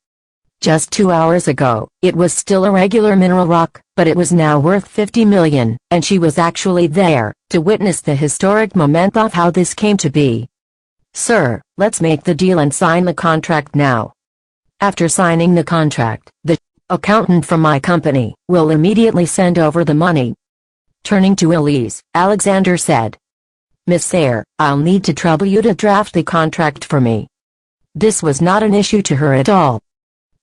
Just 2 hours ago, it was still a regular mineral rock, but it was now worth 50 million, and she was actually there to witness the historic moment of how this came to be. "Sir, let's make the deal and sign the contract now. After signing the contract, the accountant from my company will immediately send over the money." Turning to Elise, Alexander said, "Miss Sayre, I'll need to trouble you to draft the contract for me." This was not an issue to her at all.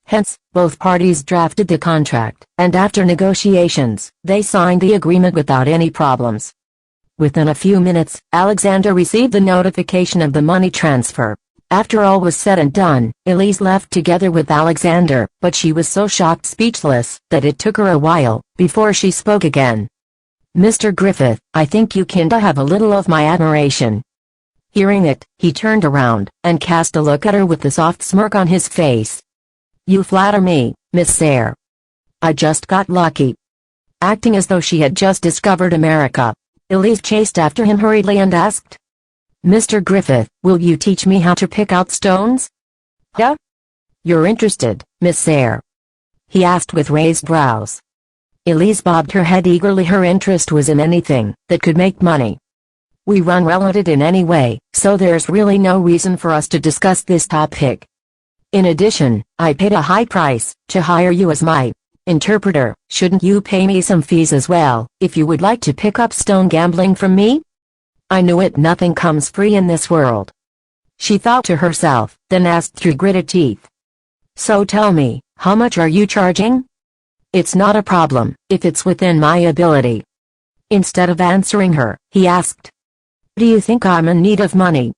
Hence, both parties drafted the contract, and after negotiations, they signed the agreement without any problems. Within a few minutes, Alexander received the notification of the money transfer. After all was said and done, Elise left together with Alexander, but she was so shocked, speechless, that it took her a while before she spoke again. "Mr. Griffith, I think you kinda have a little of my admiration." Hearing it, he turned around and cast a look at her with a soft smirk on his face. "You flatter me, Miss Sayre. I just got lucky." Acting as though she had just discovered America, Elise chased after him hurriedly and asked, "Mr. Griffith, will you teach me how to pick out stones?" "Huh? You're interested, Miss Sayre?" he asked with raised brows. Elise bobbed her head eagerly. Her interest was in anything that could make money. "We run related in any way, so there's really no reason for us to discuss this topic. In addition, I paid a high price to hire you as my interpreter. Shouldn't you pay me some fees as well, if you would like to pick up stone gambling from me?" I knew it. Nothing comes free in this world, she thought to herself, then asked through gritted teeth. "So tell me, how much are you charging?" "It's not a problem, if it's within my ability." Instead of answering her, he asked, "Do you think I'm in need of money?"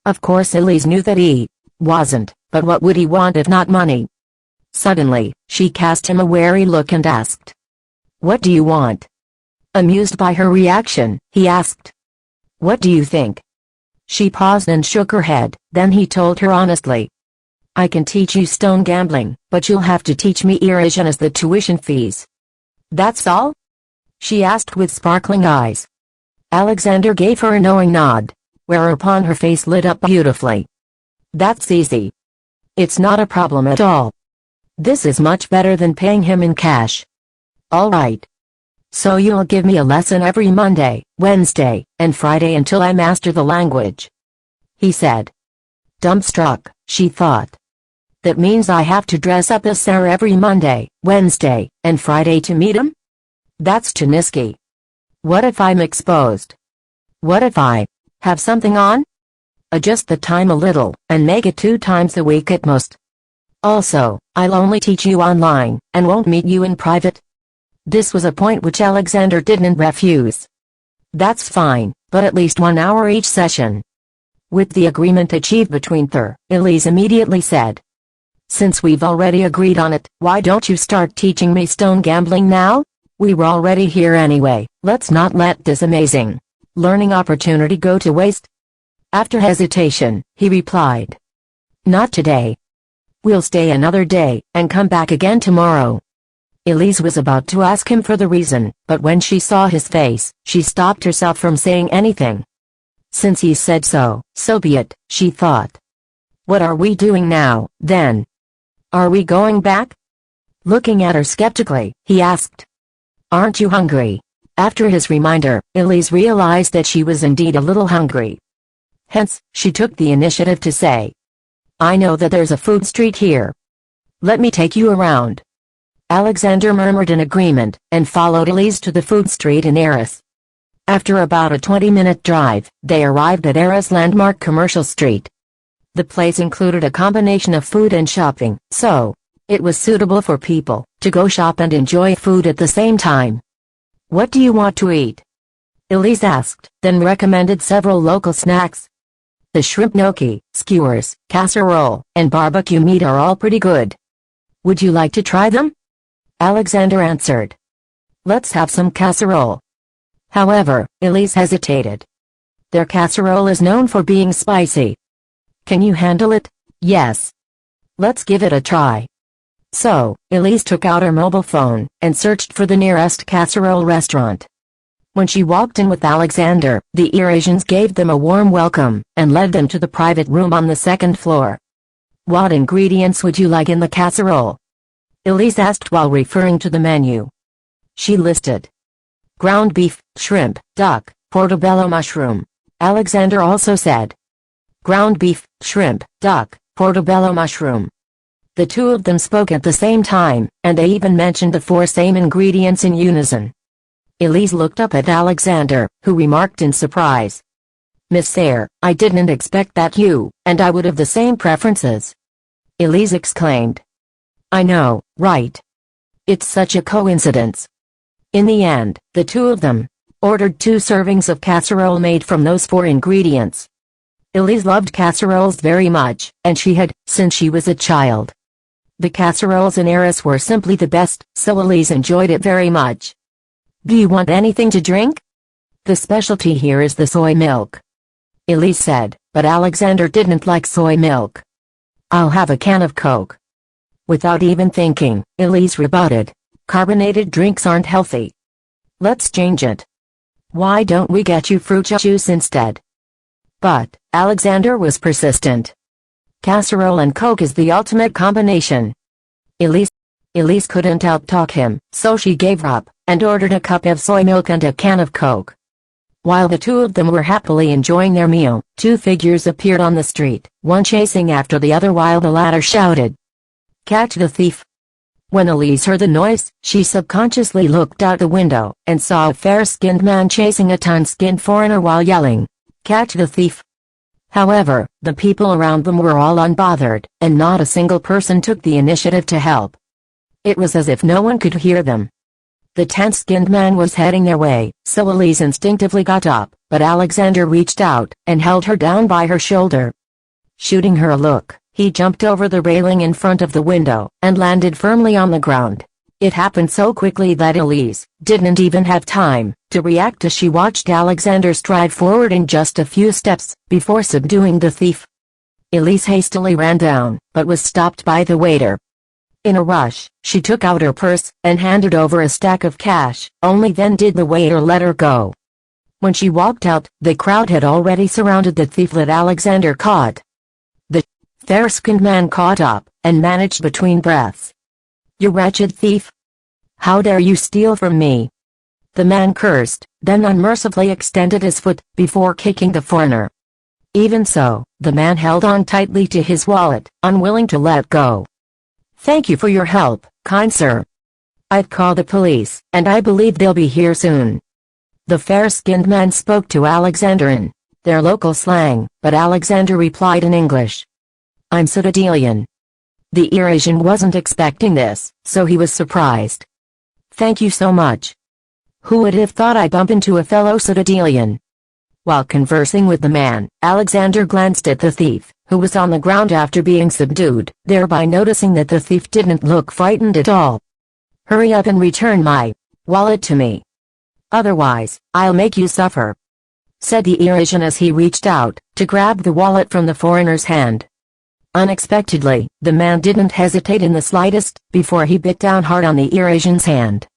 Of course Elise knew that he wasn't, but what would he want if not money? Suddenly, she cast him a wary look and asked, "What do you want?" Amused by her reaction, he asked, "What do you think?" She paused and shook her head, then he told her honestly, "I can teach you stone gambling, but you'll have to teach me Irasian as the tuition fees." "That's all?" she asked with sparkling eyes. Alexander gave her a knowing nod, whereupon her face lit up beautifully. That's easy. It's not a problem at all. This is much better than paying him in cash. All right. So you'll give me a lesson every Monday, Wednesday, and Friday until I master the language," he said. Dumbstruck, she thought. That means I have to dress up as Sarah every Monday, Wednesday, and Friday to meet him? That's too risky. What if I'm exposed? What if I have something on? Adjust the time a little, and make it 2 times a week at most. Also, I'll only teach you online, and won't meet you in private. This was a point which Alexander didn't refuse. That's fine, but at least 1 hour each session. With the agreement achieved between her, Elise immediately said, "Since we've already agreed on it, why don't you start teaching me stone gambling now? We were already here anyway, let's not let this amazing learning opportunity go to waste." After hesitation, he replied, "Not today. We'll stay another day, and come back again tomorrow." Elise was about to ask him for the reason, but when she saw his face, she stopped herself from saying anything. Since he said so, so be it, she thought. What are we doing now, then? Are we going back? Looking at her skeptically, he asked, "Aren't you hungry?" After his reminder, Elise realized that she was indeed a little hungry. Hence, she took the initiative to say, "I know that there's a food street here. Let me take you around." Alexander murmured in agreement, and followed Elise to the food street in Arras. After about a 20-minute drive, they arrived at Arras' landmark Commercial Street. The place included a combination of food and shopping, so it was suitable for people to go shop and enjoy food at the same time. "What do you want to eat?" Elise asked, then recommended several local snacks. "The shrimp gnocchi, skewers, casserole, and barbecue meat are all pretty good. Would you like to try them?" Alexander answered, "Let's have some casserole." However, Elise hesitated. Their casserole is known for being spicy. "Can you handle it?" "Yes." "Let's give it a try." So, Elise took out her mobile phone, and searched for the nearest casserole restaurant. When she walked in with Alexander, the Eurasians gave them a warm welcome, and led them to the private room on the 2nd floor. "What ingredients would you like in the casserole?" Elise asked while referring to the menu. She listed ground beef, shrimp, duck, portobello mushroom. Alexander also said ground beef, shrimp, duck, portobello mushroom. The two of them spoke at the same time, and they even mentioned the 4 same ingredients in unison. Elise looked up at Alexander, who remarked in surprise, "Miss Sayre, I didn't expect that you and I would have the same preferences." Elise exclaimed, "I know, right? It's such a coincidence." In the end, the two of them ordered 2 servings of casserole made from those 4 ingredients. Elise loved casseroles very much, and she had, since she was a child. The casseroles in Arras were simply the best, so Elise enjoyed it very much. "Do you want anything to drink?" "The specialty here is the soy milk," Elise said, but Alexander didn't like soy milk. "I'll have a can of Coke." Without even thinking, Elise rebutted, "Carbonated drinks aren't healthy. Let's change it. Why don't we get you fruit juice instead?" But Alexander was persistent. Casserole and Coke is the ultimate combination. Elise couldn't outtalk him, so she gave up, and ordered a cup of soy milk and a can of Coke. While the two of them were happily enjoying their meal, 2 figures appeared on the street, one chasing after the other while the latter shouted, "Catch the thief!" When Elise heard the noise, she subconsciously looked out the window, and saw a fair-skinned man chasing a tan-skinned foreigner while yelling, "Catch the thief!" However, the people around them were all unbothered, and not a single person took the initiative to help. It was as if no one could hear them. The tan-skinned man was heading their way, so Elise instinctively got up, but Alexander reached out, and held her down by her shoulder. Shooting her a look, he jumped over the railing in front of the window, and landed firmly on the ground. It happened so quickly that Elise didn't even have time to react as she watched Alexander stride forward in just a few steps, before subduing the thief. Elise hastily ran down, but was stopped by the waiter. In a rush, she took out her purse, and handed over a stack of cash, only then did the waiter let her go. When she walked out, the crowd had already surrounded the thief that Alexander caught. Fair-skinned man caught up, and managed between breaths. "You wretched thief! How dare you steal from me?" The man cursed, then unmercifully extended his foot, before kicking the foreigner. Even so, the man held on tightly to his wallet, unwilling to let go. "Thank you for your help, kind sir. I've called the police, and I believe they'll be here soon." The fair-skinned man spoke to Alexander in their local slang, but Alexander replied in English. "I'm Citadelian." The Eurasian wasn't expecting this, so he was surprised. "Thank you so much. Who would have thought I'd bump into a fellow Citadelian?" While conversing with the man, Alexander glanced at the thief, who was on the ground after being subdued, thereby noticing that the thief didn't look frightened at all. "Hurry up and return my wallet to me. Otherwise, I'll make you suffer," said the Eurasian as he reached out to grab the wallet from the foreigner's hand. Unexpectedly, the man didn't hesitate in the slightest, before he bit down hard on the Eurasian's hand.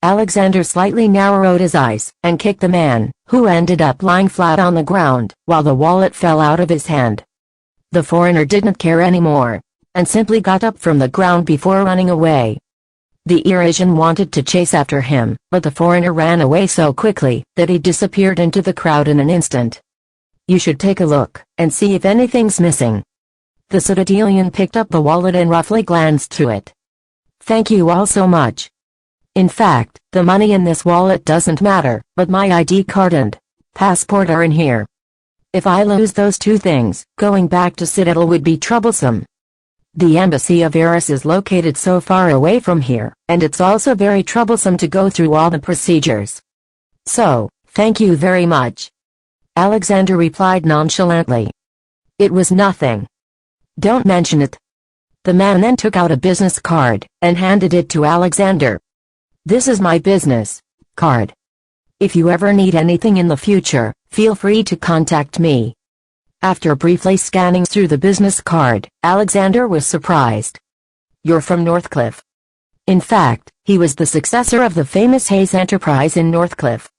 Alexander slightly narrowed his eyes, and kicked the man, who ended up lying flat on the ground, while the wallet fell out of his hand. The foreigner didn't care anymore, and simply got up from the ground before running away. The Eurasian wanted to chase after him, but the foreigner ran away so quickly, that he disappeared into the crowd in an instant. "You should take a look, and see if anything's missing." The Citadelian picked up the wallet and roughly glanced through it. "Thank you all so much. In fact, the money in this wallet doesn't matter, but my ID card and passport are in here. If I lose those two things, going back to Citadel would be troublesome. The embassy of Eris is located so far away from here, and it's also very troublesome to go through all the procedures. So, thank you very much." Alexander replied nonchalantly. "It was nothing. Don't mention it." The man then took out a business card, and handed it to Alexander. "This is my business card. If you ever need anything in the future, feel free to contact me." After briefly scanning through the business card, Alexander was surprised. "You're from Northcliffe." In fact, he was the successor of the famous Hayes enterprise in Northcliffe.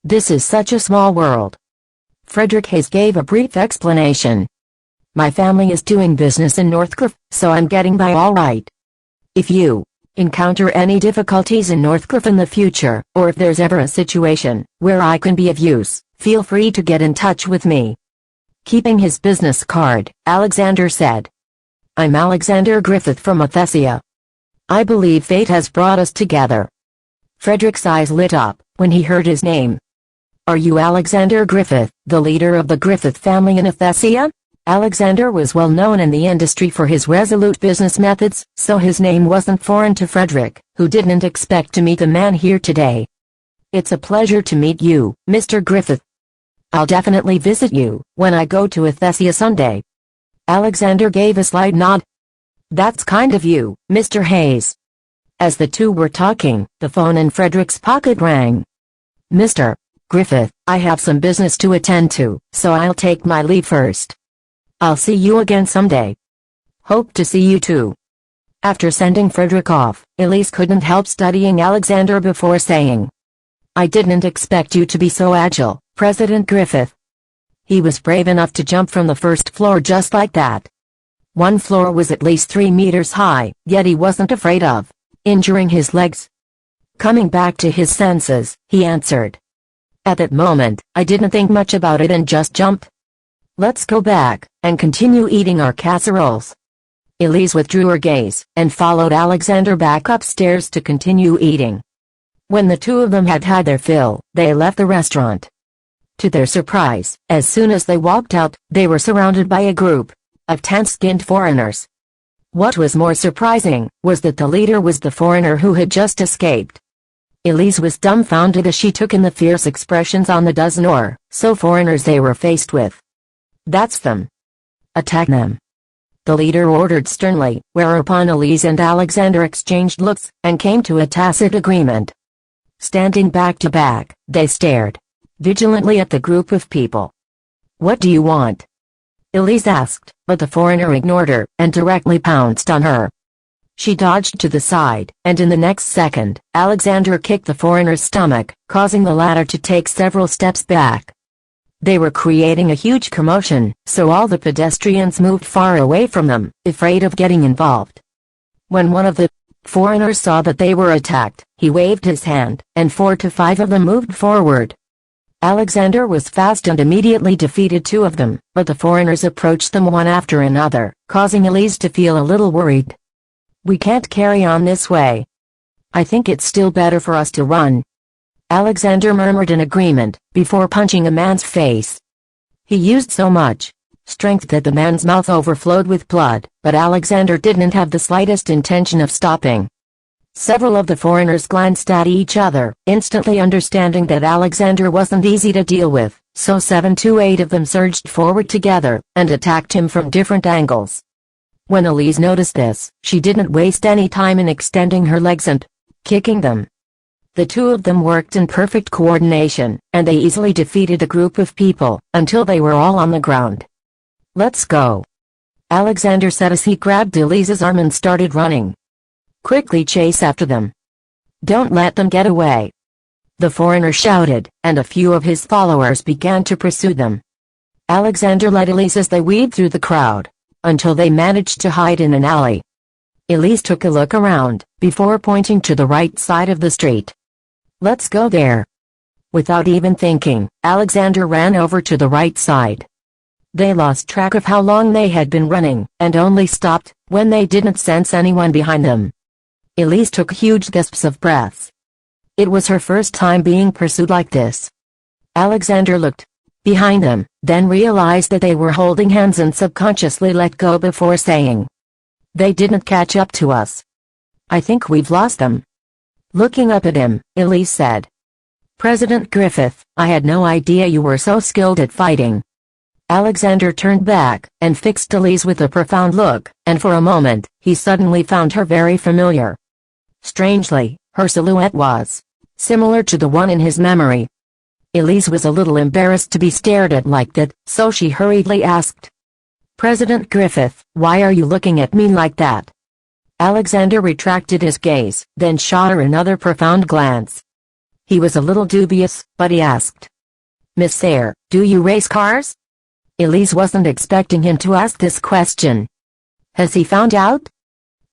"This is such a small world." Frederick Hayes gave a brief explanation. "My family is doing business in Northcliffe, so I'm getting by all right. If you encounter any difficulties in Northcliffe in the future, or if there's ever a situation where I can be of use, feel free to get in touch with me." Keeping his business card, Alexander said, "I'm Alexander Griffith from Athesia. I believe fate has brought us together." Frederick's eyes lit up when he heard his name. "Are you Alexander Griffith, the leader of the Griffith family in Athesia?" Alexander was well known in the industry for his resolute business methods, so his name wasn't foreign to Frederick, who didn't expect to meet the man here today. "It's a pleasure to meet you, Mr. Griffith. I'll definitely visit you when I go to Athesia someday." Alexander gave a slight nod. "That's kind of you, Mr. Hayes." As the two were talking, the phone in Frederick's pocket rang. "Mr. Griffith, I have some business to attend to, so I'll take my leave first. I'll see you again someday." "Hope to see you too." After sending Frederick off, Elise couldn't help studying Alexander before saying, "I didn't expect you to be so agile, President Griffith." He was brave enough to jump from the first floor just like that. One floor was at least 3 meters high, yet he wasn't afraid of injuring his legs. Coming back to his senses, he answered, "At that moment, I didn't think much about it and just jumped. Let's go back and continue eating our casseroles." Elise withdrew her gaze and followed Alexander back upstairs to continue eating. When the two of them had had their fill, they left the restaurant. To their surprise, as soon as they walked out, they were surrounded by a group of tan-skinned foreigners. What was more surprising was that the leader was the foreigner who had just escaped. Elise was dumbfounded as she took in the fierce expressions on the dozen or so foreigners they were faced with. "That's them. Attack them," the leader ordered sternly, whereupon Elise and Alexander exchanged looks and came to a tacit agreement. Standing back to back, they stared vigilantly at the group of people. "What do you want?" Elise asked, but the foreigner ignored her and directly pounced on her. She dodged to the side, and in the next second, Alexander kicked the foreigner's stomach, causing the latter to take several steps back. They were creating a huge commotion, so all the pedestrians moved far away from them, afraid of getting involved. When one of the foreigners saw that they were attacked, he waved his hand, and 4 to 5 of them moved forward. Alexander was fast and immediately defeated 2 of them, but the foreigners approached them one after another, causing Elise to feel a little worried. "We can't carry on this way. I think it's still better for us to run." Alexander murmured in agreement, before punching a man's face. He used so much strength that the man's mouth overflowed with blood, but Alexander didn't have the slightest intention of stopping. Several of the foreigners glanced at each other, instantly understanding that Alexander wasn't easy to deal with, so 7 to 8 of them surged forward together, and attacked him from different angles. When Elise noticed this, she didn't waste any time in extending her legs and kicking them. The 2 of them worked in perfect coordination, and they easily defeated a group of people, until they were all on the ground. "Let's go," Alexander said as he grabbed Elise's arm and started running. "Quickly chase after them. Don't let them get away," the foreigner shouted, and a few of his followers began to pursue them. Alexander led Elise as they weaved through the crowd, until they managed to hide in an alley. Elise took a look around, before pointing to the right side of the street. "Let's go there." Without even thinking, Alexander ran over to the right side. They lost track of how long they had been running, and only stopped when they didn't sense anyone behind them. Elise took huge gasps of breath. It was her first time being pursued like this. Alexander looked behind them, then realized that they were holding hands and subconsciously let go before saying, "They didn't catch up to us. I think we've lost them." Looking up at him, Elise said, "President Griffith, I had no idea you were so skilled at fighting." Alexander turned back, and fixed Elise with a profound look, and for a moment, he suddenly found her very familiar. Strangely, her silhouette was similar to the one in his memory. Elise was a little embarrassed to be stared at like that, so she hurriedly asked, "President Griffith, why are you looking at me like that?" Alexander retracted his gaze, then shot her another profound glance. He was a little dubious, but he asked, "Miss Sayre, do you race cars?" Elise wasn't expecting him to ask this question. Has he found out?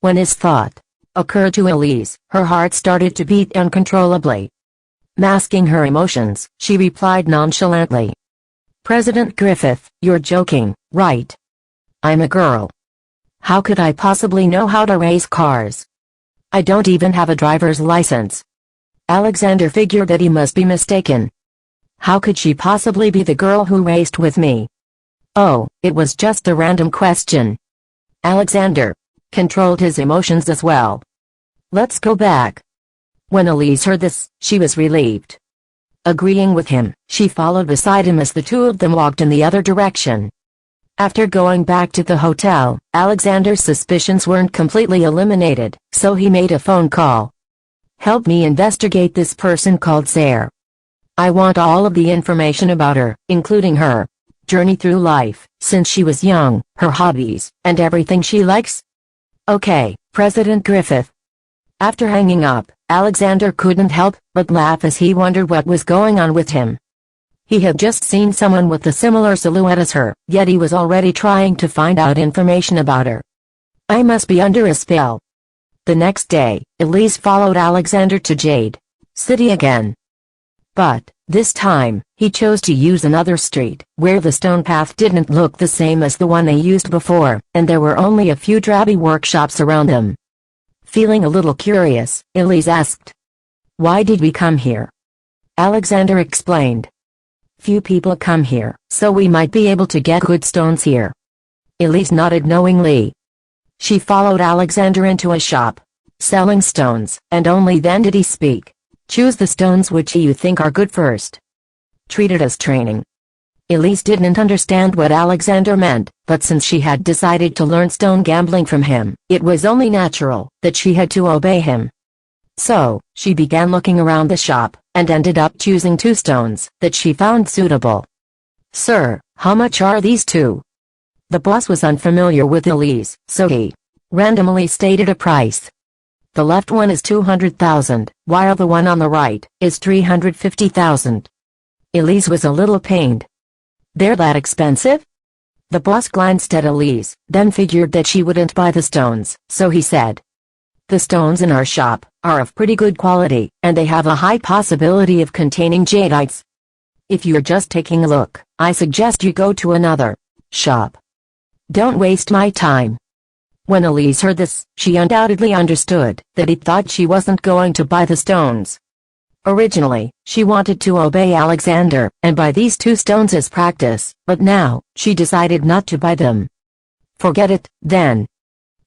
When his thought occurred to Elise, her heart started to beat uncontrollably. Masking her emotions, she replied nonchalantly, "President Griffith, you're joking, right? I'm a girl. How could I possibly know how to race cars? I don't even have a driver's license." Alexander figured that he must be mistaken. How could she possibly be the girl who raced with me? Oh, it was just a random question. Alexander controlled his emotions as well. "Let's go back." When Elise heard this, she was relieved. Agreeing with him, she followed beside him as the 2 of them walked in the other direction. After going back to the hotel, Alexander's suspicions weren't completely eliminated, so he made a phone call. "Help me investigate this person called Sayre. I want all of the information about her, including her journey through life, since she was young, her hobbies, and everything she likes." "Okay, President Griffith." After hanging up, Alexander couldn't help but laugh as he wondered what was going on with him. He had just seen someone with a similar silhouette as her, yet he was already trying to find out information about her. I must be under a spell. The next day, Elise followed Alexander to Jade City again. But, this time, he chose to use another street, where the stone path didn't look the same as the one they used before, and there were only a few drabby workshops around them. Feeling a little curious, Elise asked, "Why did we come here?" Alexander explained, "Few people come here, so we might be able to get good stones here." Elise nodded knowingly. She followed Alexander into a shop, selling stones, and only then did he speak. "Choose the stones which you think are good first. Treat it as training." Elise didn't understand what Alexander meant, but since she had decided to learn stone gambling from him, it was only natural that she had to obey him. So, she began looking around the shop, and ended up choosing 2 stones that she found suitable. "Sir, how much are these 2? The boss was unfamiliar with Elise, so he randomly stated a price. "The left one is 200,000, while the one on the right is 350,000. Elise was a little pained. They're that expensive? The boss glanced at Elise, then figured that she wouldn't buy the stones, so he said, "The stones in our shop are of pretty good quality, and they have a high possibility of containing jadites. If you're just taking a look, I suggest you go to another shop. Don't waste my time." When Elise heard this, she undoubtedly understood that he thought she wasn't going to buy the stones. Originally, she wanted to obey Alexander and buy these 2 stones as practice, but now, she decided not to buy them. "Forget it, then.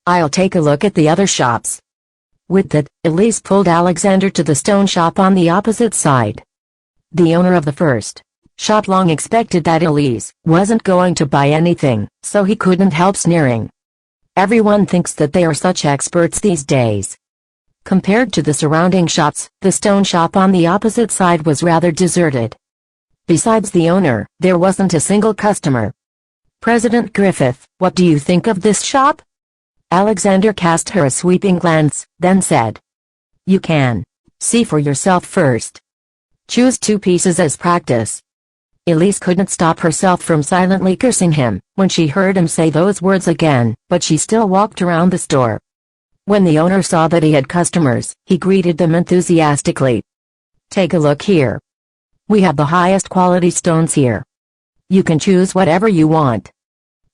I'll take a look at the other shops." With that, Elise pulled Alexander to the stone shop on the opposite side. The owner of the first shop long expected that Elise wasn't going to buy anything, so he couldn't help sneering. Everyone thinks that they are such experts these days. Compared to the surrounding shops, the stone shop on the opposite side was rather deserted. Besides the owner, there wasn't a single customer. "President Griffith, what do you think of this shop?" Alexander cast her a sweeping glance, then said, "You can see for yourself first. Choose 2 pieces as practice." Elise couldn't stop herself from silently cursing him when she heard him say those words again, but she still walked around the store. When the owner saw that he had customers, he greeted them enthusiastically. "Take a look here. We have the highest quality stones here. You can choose whatever you want."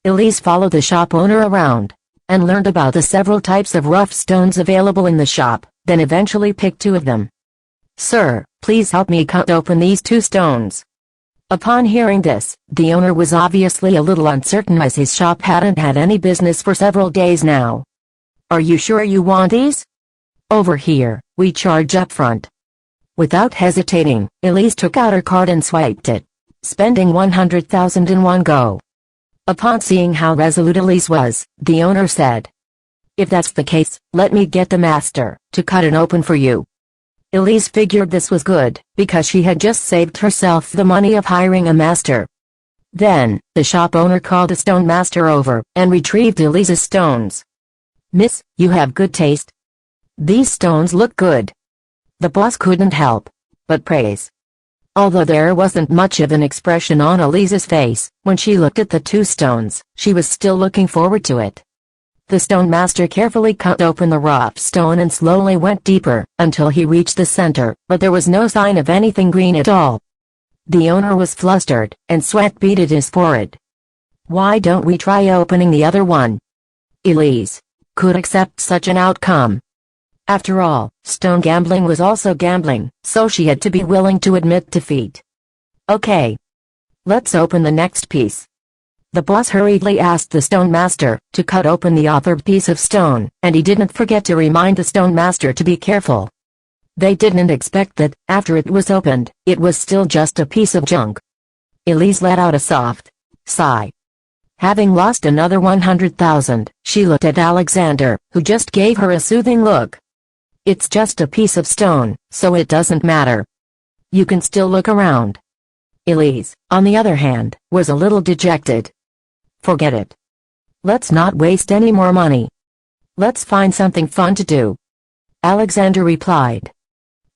Elise followed the shop owner around and learned about the several types of rough stones available in the shop, then eventually picked 2 of them. "Sir, please help me cut open these 2 stones." Upon hearing this, the owner was obviously a little uncertain as his shop hadn't had any business for several days now. "Are you sure you want these? Over here, we charge up front." Without hesitating, Elise took out her card and swiped it, spending 100,000 in one go. Upon seeing how resolute Elise was, the owner said, "If that's the case, let me get the master to cut it open for you." Elise figured this was good, because she had just saved herself the money of hiring a master. Then, the shop owner called a stone master over and retrieved Elise's stones. "Miss, you have good taste. These stones look good." The boss couldn't help but praise. Although there wasn't much of an expression on Elise's face when she looked at the 2 stones, she was still looking forward to it. The stone master carefully cut open the rough stone and slowly went deeper until he reached the center, but there was no sign of anything green at all. The owner was flustered, and sweat beaded his forehead. "Why don't we try opening the other one?" Elise could accept such an outcome. After all, stone gambling was also gambling, so she had to be willing to admit defeat. "Okay. Let's open the next piece." The boss hurriedly asked the stone master to cut open the other piece of stone, and he didn't forget to remind the stone master to be careful. They didn't expect that, after it was opened, it was still just a piece of junk. Elise let out a soft sigh. Having lost another 100,000, she looked at Alexander, who just gave her a soothing look. "It's just a piece of stone, so it doesn't matter. You can still look around." Elise, on the other hand, was a little dejected. "Forget it. Let's not waste any more money. Let's find something fun to do." Alexander replied.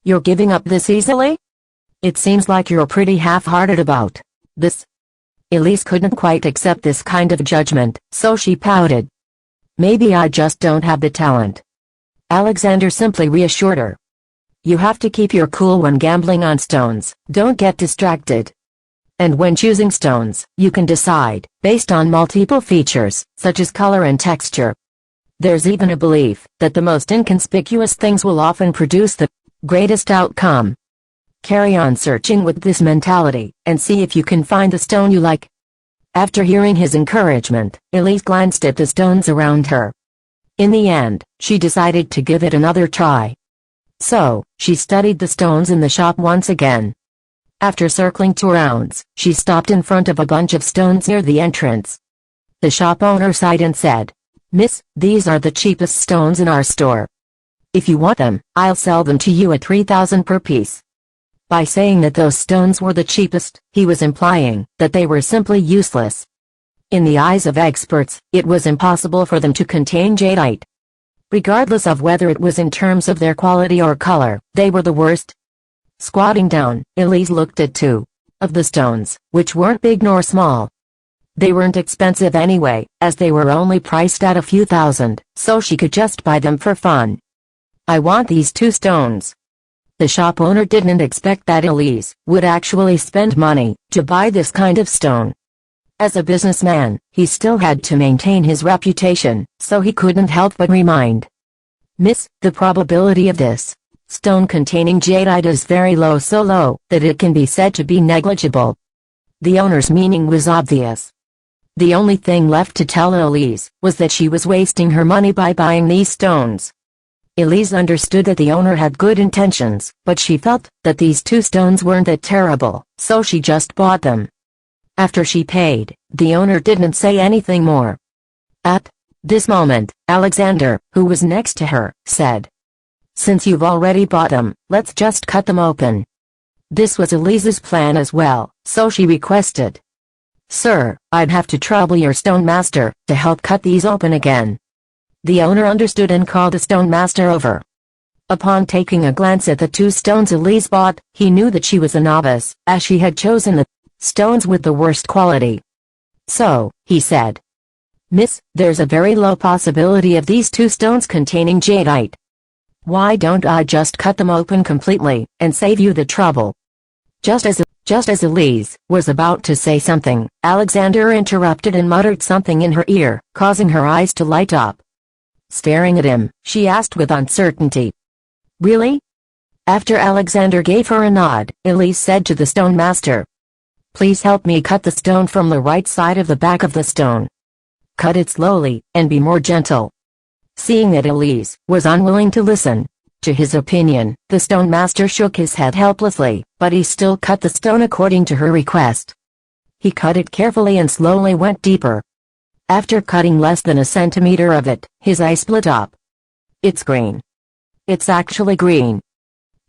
"You're giving up this easily? It seems like you're pretty half-hearted about this." Elise couldn't quite accept this kind of judgment, so she pouted. "Maybe I just don't have the talent." Alexander simply reassured her. "You have to keep your cool when gambling on stones, don't get distracted. And when choosing stones, you can decide, based on multiple features, such as color and texture. There's even a belief that the most inconspicuous things will often produce the greatest outcome. Carry on searching with this mentality, and see if you can find the stone you like." After hearing his encouragement, Elise glanced at the stones around her. In the end, she decided to give it another try. So, she studied the stones in the shop once again. After circling 2 rounds, she stopped in front of a bunch of stones near the entrance. The shop owner sighed and said, "Miss, these are the cheapest stones in our store. If you want them, I'll sell them to you at 3,000 per piece." By saying that those stones were the cheapest, he was implying that they were simply useless. In the eyes of experts, it was impossible for them to contain jadeite. Regardless of whether it was in terms of their quality or color, they were the worst. Squatting down, Elise looked at 2 of the stones, which weren't big nor small. They weren't expensive anyway, as they were only priced at a few thousand, so she could just buy them for fun. I want these 2 stones. The shop owner didn't expect that Elise would actually spend money to buy this kind of stone. As a businessman, he still had to maintain his reputation, so he couldn't help but remind Miss, the probability of this stone containing jadeite is very low, so low that it can be said to be negligible. The owner's meaning was obvious. The only thing left to tell Elise was that she was wasting her money by buying these stones. Elise understood that the owner had good intentions, but she felt that these 2 stones weren't that terrible, so she just bought them. After she paid, the owner didn't say anything more. At this moment, Alexander, who was next to her, said, "Since you've already bought them, let's just cut them open." This was Elise's plan as well, so she requested, "Sir, I'd have to trouble your stone master to help cut these open again." The owner understood and called the stone master over. Upon taking a glance at the 2 stones Elise bought, he knew that she was a novice, as she had chosen the stones with the worst quality. "So," he said, "Miss, there's a very low possibility of these 2 stones containing jadeite. Why don't I just cut them open completely, and save you the trouble?" Just as Elise was about to say something, Alexander interrupted and muttered something in her ear, causing her eyes to light up. Staring at him, she asked with uncertainty, "Really?" After Alexander gave her a nod, Elise said to the stone master, "Please help me cut the stone from the right side of the back of the stone. Cut it slowly, and be more gentle." Seeing that Elise was unwilling to listen to his opinion, the stone master shook his head helplessly, but he still cut the stone according to her request. He cut it carefully and slowly went deeper. After cutting less than a centimeter of it, his eye split up. "It's green. It's actually green."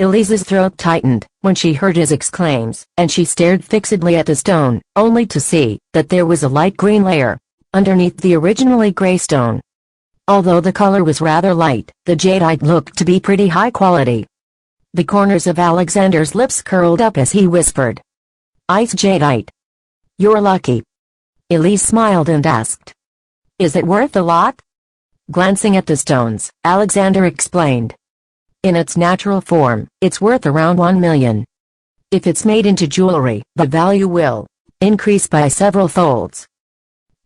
Elise's throat tightened when she heard his exclaims, and she stared fixedly at the stone, only to see that there was a light green layer underneath the originally gray stone. Although the color was rather light, the jadeite looked to be pretty high quality. The corners of Alexander's lips curled up as he whispered, "Ice jadeite. You're lucky." Elise smiled and asked, "Is it worth a lot?" Glancing at the stones, Alexander explained, "In its natural form, it's worth around 1 million. If it's made into jewelry, the value will increase by several folds.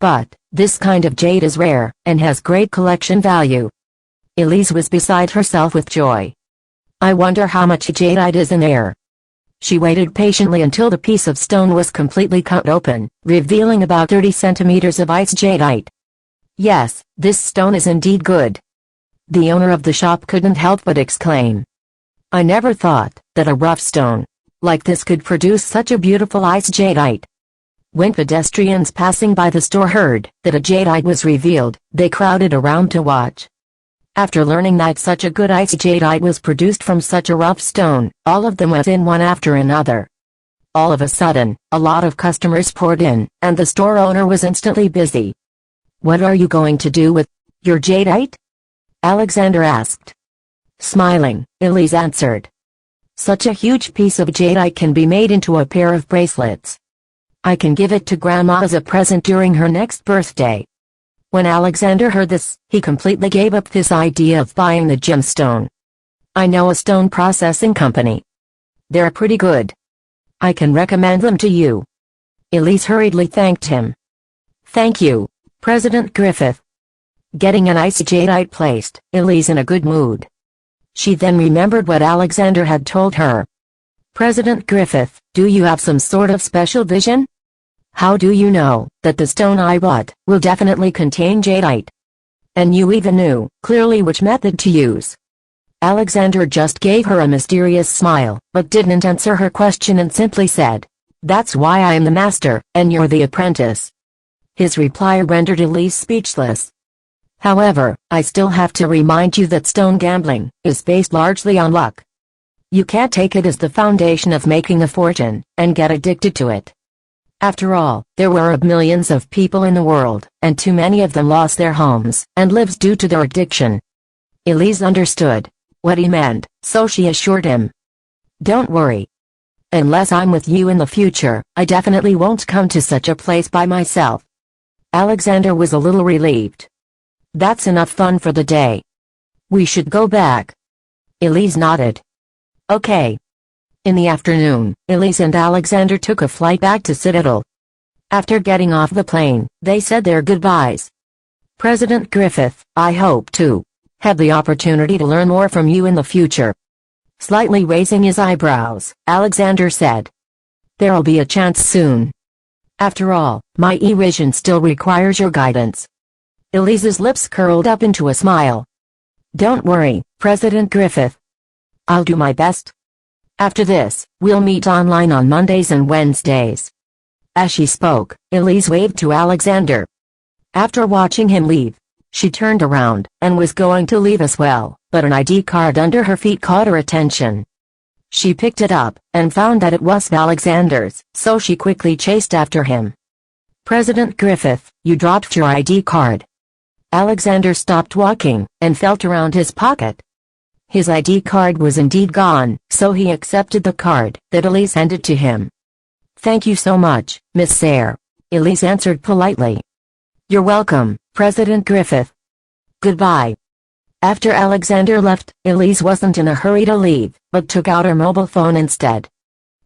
But this kind of jade is rare, and has great collection value." Elise was beside herself with joy. "I wonder how much jadeite is in there." She waited patiently until the piece of stone was completely cut open, revealing about 30 centimeters of ice jadeite. "Yes, this stone is indeed good." The owner of the shop couldn't help but exclaim, "I never thought that a rough stone like this could produce such a beautiful ice jadeite." When pedestrians passing by the store heard that a jadeite was revealed, they crowded around to watch. After learning that such a good ice jadeite was produced from such a rough stone, all of them went in one after another. All of a sudden, a lot of customers poured in, and the store owner was instantly busy. "What are you going to do with your jadeite?" Alexander asked. Smiling, Elise answered, "Such a huge piece of jadeite can be made into a pair of bracelets. I can give it to Grandma as a present during her next birthday." When Alexander heard this, he completely gave up his idea of buying the gemstone. "I know a stone processing company. They're pretty good. I can recommend them to you." Elise hurriedly thanked him. "Thank you, President Griffith." Getting an icy jadeite placed, Elise in a good mood. She then remembered what Alexander had told her. "President Griffith, do you have some sort of special vision? How do you know that the stone I bought will definitely contain jadeite? And you even knew clearly which method to use." Alexander just gave her a mysterious smile, but didn't answer her question and simply said, "That's why I am the master, and you're the apprentice." His reply rendered Elise speechless. "However, I still have to remind you that stone gambling is based largely on luck. You can't take it as the foundation of making a fortune, and get addicted to it. After all, there were millions of people in the world, and too many of them lost their homes and lives due to their addiction." Elise understood what he meant, so she assured him, "Don't worry. Unless I'm with you in the future, I definitely won't come to such a place by myself. Alexander was a little relieved. That's enough fun for the day. We should go back. Elise nodded. Okay. In the afternoon, Elise and Alexander took a flight back to Citadel. After getting off the plane, they said their goodbyes. President Griffith, I hope to have the opportunity to learn more from you in the future. Slightly raising his eyebrows, Alexander said. There'll be a chance soon. After all, my e-vision still requires your guidance. Elise's lips curled up into a smile. Don't worry, President Griffith. I'll do my best. After this, we'll meet online on Mondays and Wednesdays. As she spoke, Elise waved to Alexander. After watching him leave, she turned around and was going to leave as well, but an ID card under her feet caught her attention. She picked it up and found that it was Alexander's, so she quickly chased after him. President Griffith, you dropped your ID card. Alexander stopped walking and felt around his pocket. His ID card was indeed gone, so he accepted the card that Elise handed to him. Thank you so much, Miss Sayre. Elise answered politely. You're welcome, President Griffith. Goodbye. After Alexander left, Elise wasn't in a hurry to leave, but took out her mobile phone instead.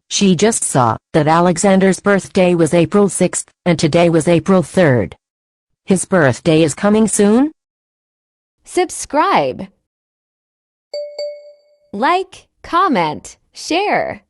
She just saw that Alexander's birthday was April 6th, and today was April 3rd. His birthday is coming soon? Subscribe. Like, comment, share.